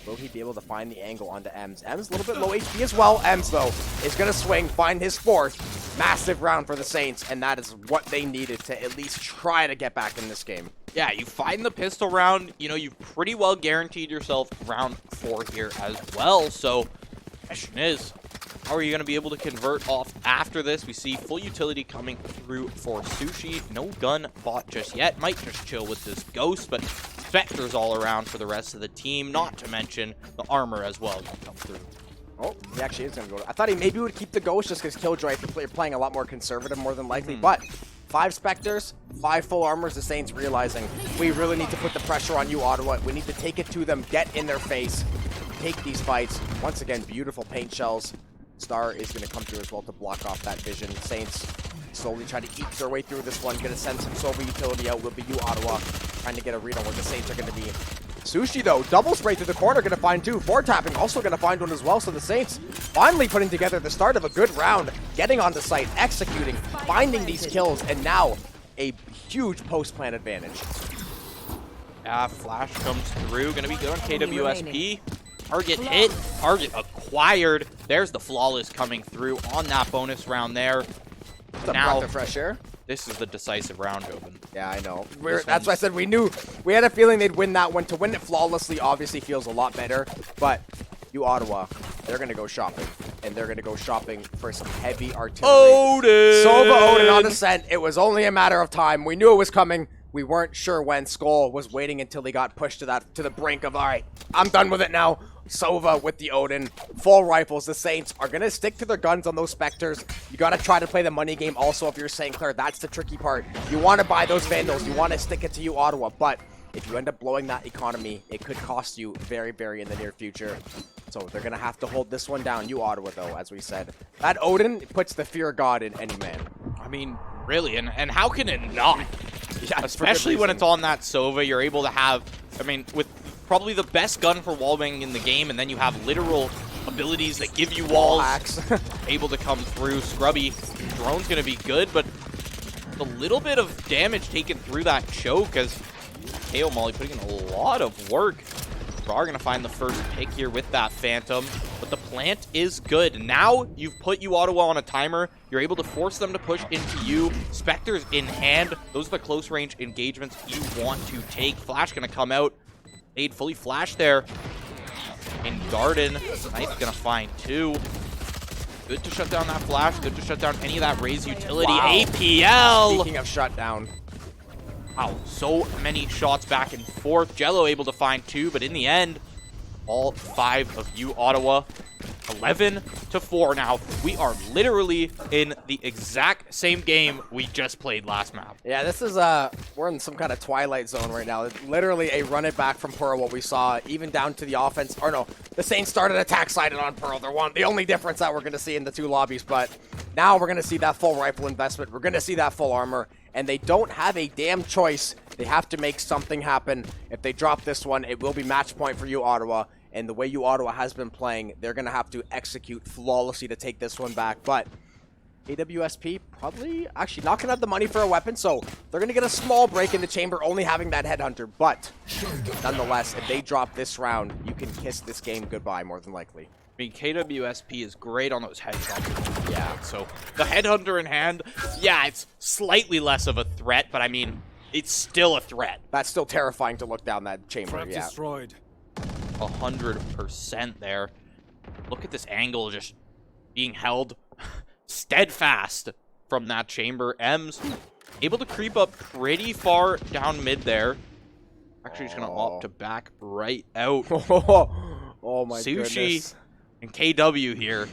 Will he be able to find the angle onto Ems? Ems a little bit low HP as well. Ems, though, is going to swing, find his 4th. Massive round for the Saints, and that is what they needed to at least try to get back in this game. Yeah, you find the pistol round, you know, you've pretty well guaranteed yourself round 4 here as well. So, the question is, how are you going to be able to convert off after this? We see full utility coming through for Sushi. No gun bought just yet. Might just chill with this ghost, but Spectres all around for the rest of the team. Not to mention the armor as well will come through. Oh, he actually is going to go. I thought he maybe would keep the ghost just because Killjoy, if you're playing a lot more conservative more than likely. But 5 Spectres, 5 full armors, the Saints realizing we really need to put the pressure on uOttawa. We need to take it to them, get in their face, take these fights. Once again, beautiful paint shells. Star is going to come through as well to block off that vision. Saints slowly try to eat their way through this one. Going to send some Sova utility out. Will be uOttawa trying to get a read on where the Saints are going to be. Sushi, though, double spray through the corner. Going to find 2. 4-tapping, also going to find 1 as well. So the Saints finally putting together the start of a good round. Getting on the site, executing, finding these kills, and now a huge post-plant advantage. Flash comes through. Going to be good on KWSP. Target hit, target acquired. There's the flawless coming through on that bonus round there. It's a Now, breath of fresh air. This is the decisive round, Jobin. Yeah, I know. That's why I said we had a feeling they'd win that one. To win it flawlessly obviously feels a lot better, but uOttawa, they're going to go shopping, and they're going to go shopping for some heavy artillery. Odin! Sova Odin on ascent. It was only a matter of time. We knew it was coming. We weren't sure when. Skull was waiting until he got pushed to the brink of, all right, I'm done with it now. Sova with the Odin, full rifles. The Saints are going to stick to their guns on those Spectres. You got to try to play the money game also if you're St. Clair. That's the tricky part. You want to buy those Vandals. You want to stick it to uOttawa, but if you end up blowing that economy, it could cost you very, very in the near future. So they're going to have to hold this one down. uOttawa, though, as we said. That Odin puts the fear of God in any man. I mean, really, and how can it not? Yeah, especially when it's on that Sova, you're able to have, I mean, with probably the best gun for wallbanging in the game, and then you have literal abilities that give you walls, able to come through. Scrubby, drone's going to be good, but a little bit of damage taken through that choke as KO Molly putting in a lot of work. We are going to find the first pick here with that Phantom, but the plant is good. Now you've put uOttawa on a timer. You're able to force them to push into you. Spectres in hand. Those are the close range engagements you want to take. Flash going to come out. Aid fully flash there. And Garden, Knife's going to find two. Good to shut down that flash. Good to shut down any of that raised utility. Wow. APL! Speaking of shutdown. Wow, so many shots back and forth. Jello able to find two, but in the end, all 5 of uOttawa, 11-4. Now, we are literally in the exact same game we just played last map. Yeah, this is, we're in some kind of twilight zone right now. It's literally a run it back from Pearl, what we saw, even down to the offense. Or no, the Saints started attack sided on Pearl. They're the only difference that we're going to see in the two lobbies, but now we're going to see that full rifle investment. We're going to see that full armor. And they don't have a damn choice. They have to make something happen. If they drop this one, it will be match point for uOttawa. And the way uOttawa has been playing, they're going to have to execute flawlessly to take this one back. But AWSP probably actually not going to have the money for a weapon. So they're going to get a small break in the chamber, only having that Headhunter. But nonetheless, if they drop this round, you can kiss this game goodbye, more than likely. I mean, KWSP is great on those headshots. Yeah, so the Headhunter in hand, yeah, it's slightly less of a threat, but I mean, it's still a threat. That's still terrifying to look down that chamber, Trap yeah. destroyed. 100% there. Look at this angle just being held steadfast from that chamber. Ems able to creep up pretty far down mid there. Actually, just going to opt to back right out. Oh my Sushi goodness. and KW here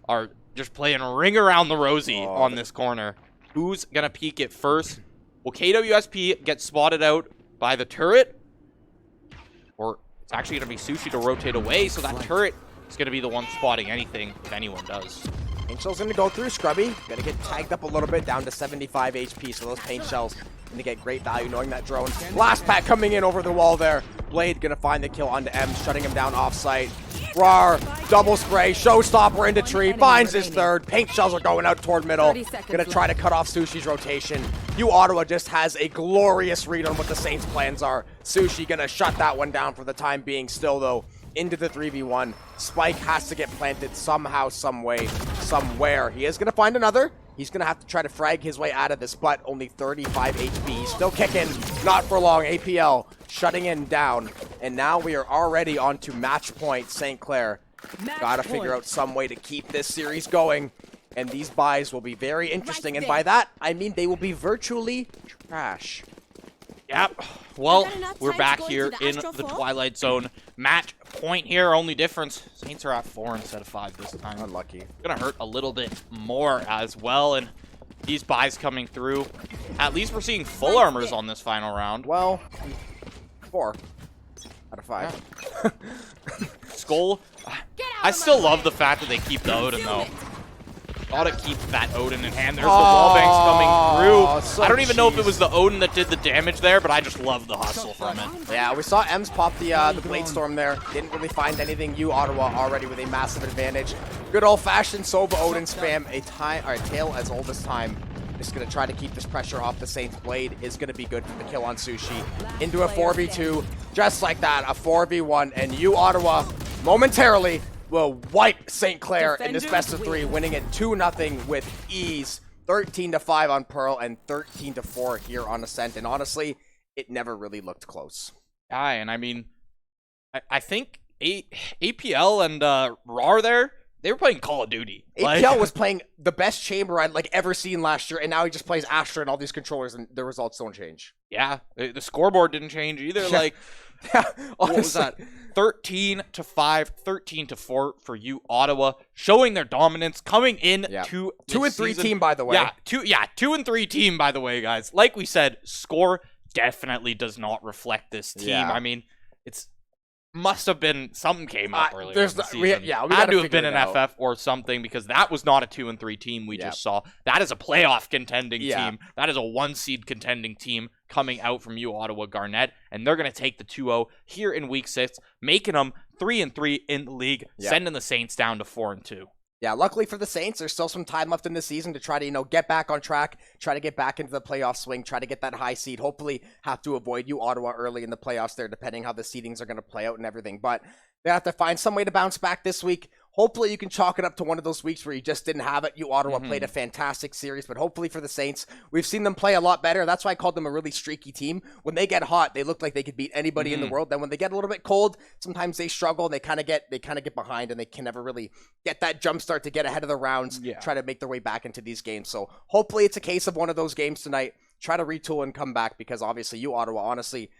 are just playing ring around the rosy on this corner. Who's going to peek it first? Will KWSP get spotted out by the turret? Or it's actually going to be Sushi to rotate away, so that turret is going to be the one spotting anything, if anyone does. Paint Shell's going to go through Scrubby. Going to get tagged up a little bit, down to 75 HP, so those Paint Shells going to get great value knowing that drone. Blast pack coming in over the wall there. Blade going to find the kill onto M, shutting him down off-site. Rar, double spray, showstopper into tree, finds his third. Paint Shells are going out toward middle. Going to try to cut off Sushi's rotation. uOttawa just has a glorious read on what the Saints' plans are. Sushi going to shut that one down for the time being. Still, though, into the 3v1. Spike has to get planted somehow, some way, somewhere. He is going to find another. He's going to have to try to frag his way out of this, but only 35 HP. He's still kicking. Not for long. APL shutting him down. And now we are already on to match point. St. Clair got to figure out some way to keep this series going. And these buys will be very interesting. And by that, I mean they will be virtually trash. Yep. Well, we're back here in the Twilight Zone. Match point here. Only difference, Saints are at 4 instead of 5 this time. Unlucky. Gonna hurt a little bit more as well. And these buys coming through. At least we're seeing full armors on this final round. Well, 4 out of 5. Yeah. Skull. I still love the fact that they keep the Odin, though. Gotta keep that Odin in hand. There's the wallbangs coming through. So I don't even know if it was the Odin that did the damage there, but I just love the hustle from it. Yeah, we saw Ems pop the Blade Storm there. Didn't really find anything. uOttawa already with a massive advantage. Good old-fashioned Sova Odin spam. A tail as old as time. Just going to try to keep this pressure off the Saints. Blade is going to be good for the kill on Sushi. Into a 4v2. Just like that, a 4v1. And uOttawa momentarily will wipe St. Clair in this best of 3, winning it 2-0 with ease. 13-5 on Pearl, and 13-4 here on Ascent. And honestly, it never really looked close. Yeah, and I mean, I think APL and RAR there, they were playing Call of Duty. APL was playing the best chamber I'd ever seen last year, and now he just plays Astra and all these controllers, and the results don't change. Yeah, the scoreboard didn't change either. What was that? 13-5, 13-4 for uOttawa, showing their dominance, coming in to 2-3 team, by the way. 2-3 team, by the way, guys. Like we said, score definitely does not reflect this team. Yeah. I mean, it's must have been something came up earlier in the season. We had to have been an FF or something, because that was not a 2-3 team we just saw. That is a playoff contending team. That is a 1-seed contending team coming out from uOttawa Garnet, and they're going to take the 2-0 here in week 6, making them 3-3 in the league, sending the Saints down to 4-2. Yeah, luckily for the Saints, there's still some time left in the season to try to, get back on track, try to get back into the playoff swing, try to get that high seed, hopefully have to avoid uOttawa early in the playoffs there, depending how the seedings are going to play out and everything. But they have to find some way to bounce back this week. Hopefully you can chalk it up to one of those weeks where you just didn't have it. uOttawa played a fantastic series, but hopefully for the Saints, we've seen them play a lot better. That's why I called them a really streaky team. When they get hot, they look like they could beat anybody in the world. Then when they get a little bit cold, sometimes they struggle and they kind of get behind, and they can never really get that jump start to get ahead of the rounds, try to make their way back into these games. So hopefully it's a case of one of those games tonight. Try to retool and come back, because obviously uOttawa honestly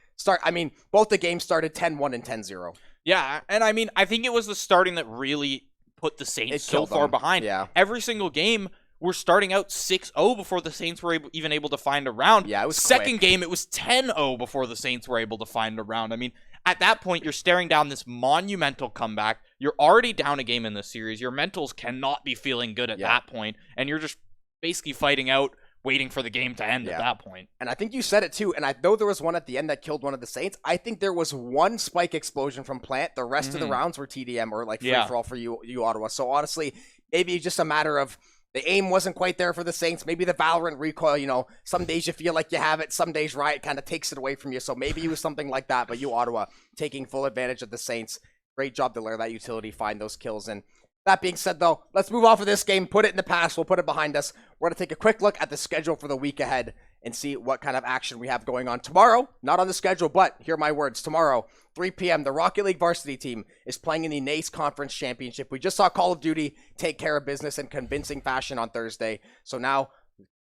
both the games started 10-1 and 10-0. Yeah, and I mean, I think it was the starting that really put the Saints so far behind. Yeah. Every single game, we're starting out 6-0 before the Saints were even able to find a round. Yeah, it was Second quick. game, it was 10-0 before the Saints were able to find a round. I mean, at that point, you're staring down this monumental comeback. You're already down a game in this series. Your mentals cannot be feeling good at that point, and you're just basically fighting out, waiting for the game to end at that point. And I think you said it too, and I know there was one at the end that killed one of the Saints. I think there was one spike explosion from Plant. The rest of the rounds were TDM or free-for-all for uOttawa. So honestly, maybe just a matter of the aim wasn't quite there for the Saints. Maybe the Valorant recoil, some days you feel like you have it, some days Riot kind of takes it away from you. So maybe it was something like that, but uOttawa taking full advantage of the Saints. Great job to learn that utility, find those kills. And that being said, though, let's move off of this game, put it in the past, we'll put it behind us. We're going to take a quick look at the schedule for the week ahead and see what kind of action we have going on tomorrow. Not on the schedule, but hear my words. Tomorrow, 3 p.m., the Rocket League varsity team is playing in the NECC Conference Championship. We just saw Call of Duty take care of business in convincing fashion on Thursday. So now,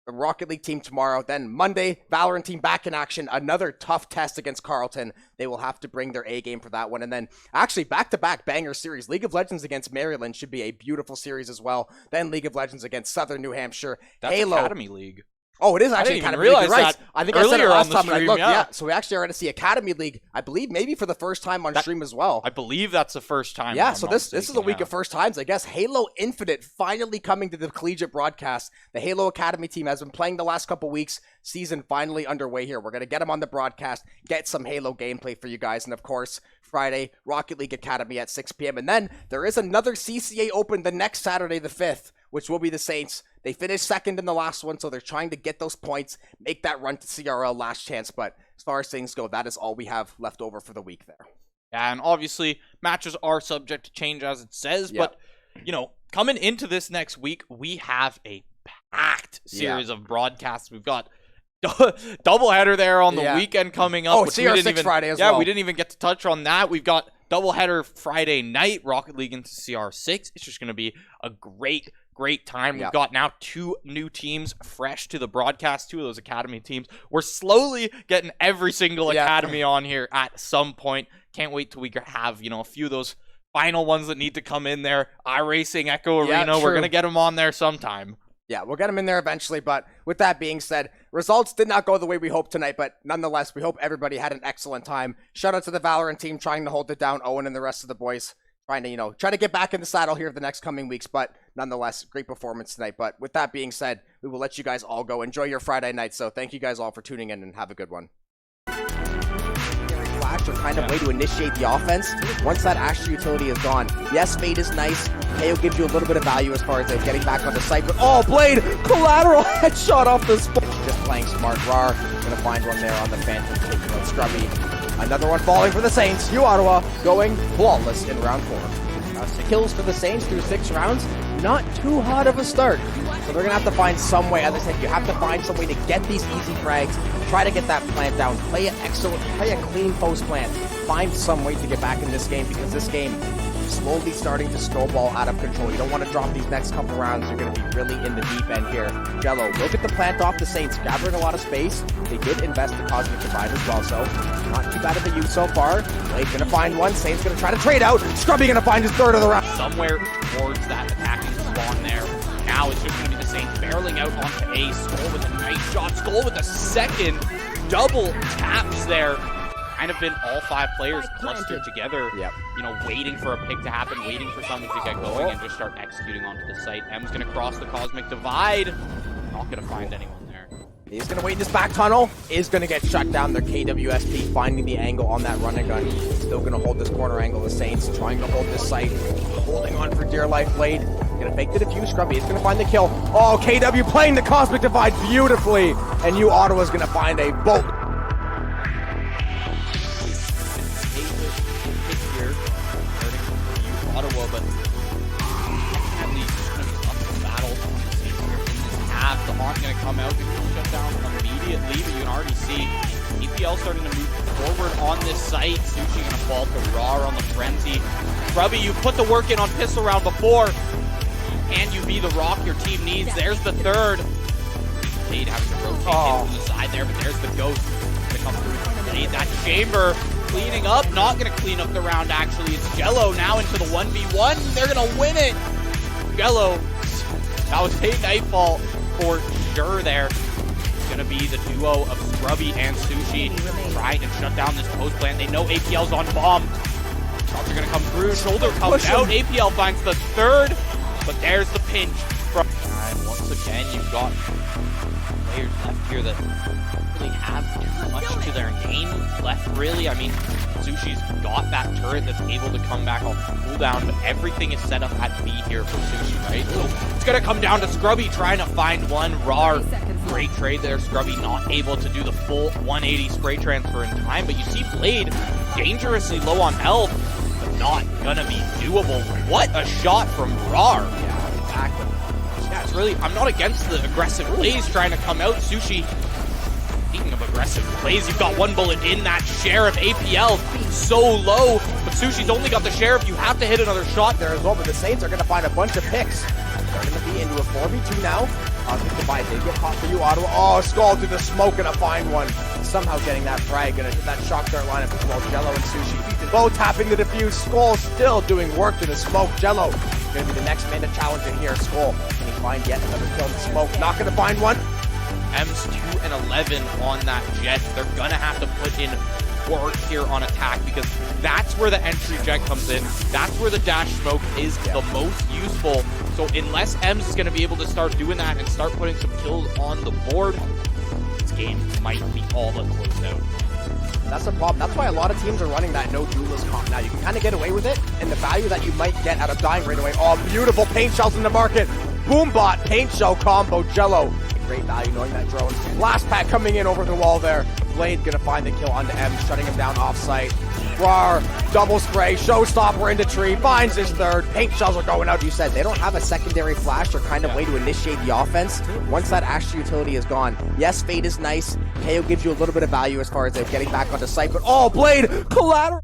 the Rocket League team tomorrow. Then Monday, Valorant team back in action. Another tough test against Carleton. They will have to bring their A game for that one. And then actually back-to-back banger series. League of Legends against Maryland should be a beautiful series as well. Then League of Legends against Southern New Hampshire. That's Halo. Academy League. Oh, it is actually Academy League. You're right. I think I said it last time. Stream, So we actually are going to see Academy League, I believe, maybe for the first time on stream as well. I believe that's the first time. Yeah, so this is a week of first times, I guess. Halo Infinite finally coming to the collegiate broadcast. The Halo Academy team has been playing the last couple weeks. Season finally underway here. We're going to get them on the broadcast, get some Halo gameplay for you guys. And of course, Friday, Rocket League Academy at 6 p.m. And then there is another CCA Open the next Saturday, the 5th, which will be the Saints. They finished second in the last one, so they're trying to get those points, make that run to CRL last chance. But as far as things go, that is all we have left over for the week there. Yeah, and obviously, matches are subject to change, as it says. But, coming into this next week, we have a packed series of broadcasts. We've got doubleheader there on the weekend coming up. Oh, CR6 Friday as well. Yeah, we didn't even get to touch on that. We've got doubleheader Friday night, Rocket League into CR6. It's just going to be a great time. We've got now 2 new teams fresh to the broadcast, 2 of those Academy teams. We're slowly getting every single Academy on here at some point. Can't wait till we have, a few of those final ones that need to come in there. iRacing, Echo Arena, we're going to get them on there sometime. Yeah, we'll get them in there eventually, but with that being said, results did not go the way we hoped tonight, but nonetheless, we hope everybody had an excellent time. Shout out to the Valorant team trying to hold it down, Owen and the rest of the boys trying to, try to get back in the saddle here the next coming weeks, but nonetheless, great performance tonight. But with that being said, we will let you guys all go. Enjoy your Friday night, so thank you guys all for tuning in and have a good one. Flash or kind of way to initiate the offense once that Astra utility is gone. Yes, Fade is nice. KO gives you a little bit of value as far as getting back on the site, but Blade! Collateral headshot off the spot. Just playing smart. RAR gonna find one there on the Phantom, taking out Scrubby. Another one falling for the Saints. uOttawa going flawless in round 4. 6 kills for the Saints through 6 rounds. not too hot of a start. So they're going to have to find some way. As I said, you have to find some way to get these easy frags, try to get that plant down, play it excellent, play a clean post plant, find some way to get back in this game, because this game is slowly starting to snowball out of control. You don't want to drop these next couple rounds. You're going to be really in the deep end here. Jello will get the plant off the Saints, gathering a lot of space. They did invest in Cosmic Divide as well, so not too bad of a use so far. Blade's going to find one. Saints going to try to trade out. Scrubby going to find his third of the round. Somewhere towards that attacking spawn there. Now it's just going to be the Saints barreling out onto Ace. Skull with a nice shot. Skull with a second. Double taps there. Kind of been all 5 players clustered together, you know, waiting for a pick to happen, waiting for something to get going, and just start executing onto the site. M's going to cross the Cosmic Divide. Not going to find anyone there. He's going to wait in this back tunnel. Is going to get shut down. Their KWSP finding the angle on that run and gun. Still going to hold this corner angle. The Saints trying to hold this site. Holding on for dear life. Blade going to fake the defuse. Scrubby is going to find the kill. Oh, KW playing the Cosmic Divide beautifully. And uOttawa is going to find a bolt. Ottawa, but at least just going to be up for battle. The Haunt going to come out and shut down immediately, but you can already see EPL starting to move forward on this site. Sushi going to fall to Raw on the Frenzy. Grubby, you put the work in on Pistol Round before. Can you be the rock your team needs? There's the third. Blade having to rotate into the side there, but there's the Ghost going to come through. Blade, that Chamber cleaning up, not going to clean up the round actually. It's Jello now into the 1v1. They're going to win it. Jello, that was a Nightfall for sure there. It's going to be the duo of Scrubby and Sushi trying to shut down this post plant. They know APL's on bomb. Shots are going to come through. Shoulder comes out. APL finds the third, but there's the pinch. And once again, you've got players left here that really have too much to their name left, really. I mean, Sushi's got that turret that's able to come back off cooldown, but everything is set up at B here for Sushi, right? So it's going to come down to Scrubby trying to find one. Rar, great trade there. Scrubby not able to do the full 180 spray transfer in time, but you see Blade dangerously low on health, but not going to be doable. What a shot from Rar. Yeah, exactly. Yeah, it's really, I'm not against the aggressive plays trying to come out. Sushi, speaking of aggressive plays, you've got one bullet in that Sheriff. APL so low, but Sushi's only got the Sheriff. You have to hit another shot there as well, but the Saints are going to find a bunch of picks. They're going to be into a 4v2 now. Divide, they get caught for uOttawa. Oh, Skull through the smoke, going to find one. Somehow getting that frag, going to hit that shock dart lineup as well. Jello and Sushi both tapping the defuse. Skull still doing work to the smoke. Jello going to be the next man to challenge in here. Skull, can he find yet another kill in the smoke? Not going to find one. M's 2 and 11 on that jet. They're going to have to put in work here on attack, because that's where the entry jet comes in. That's where the dash smoke is the most useful. So unless M's is going to be able to start doing that and start putting some kills on the board, this game might be all but closed out. That's the problem. That's why a lot of teams are running that no duelist comp now. You can kind of get away with it, and the value that you might get out of dying right away. Oh, beautiful paint shells in the market. Boombot, paint shell combo, Jello. Great value knowing that drone. Last pack coming in over the wall there. Blade gonna find the kill onto M, shutting him down offsite. Rar, double spray, showstopper into tree, finds his third. Paint shells are going out. You said they don't have a secondary flash or kind of way to initiate the offense. Once that Astra utility is gone, yes, Fate is nice. KO gives you a little bit of value as far as getting back onto site, but oh, Blade, collateral.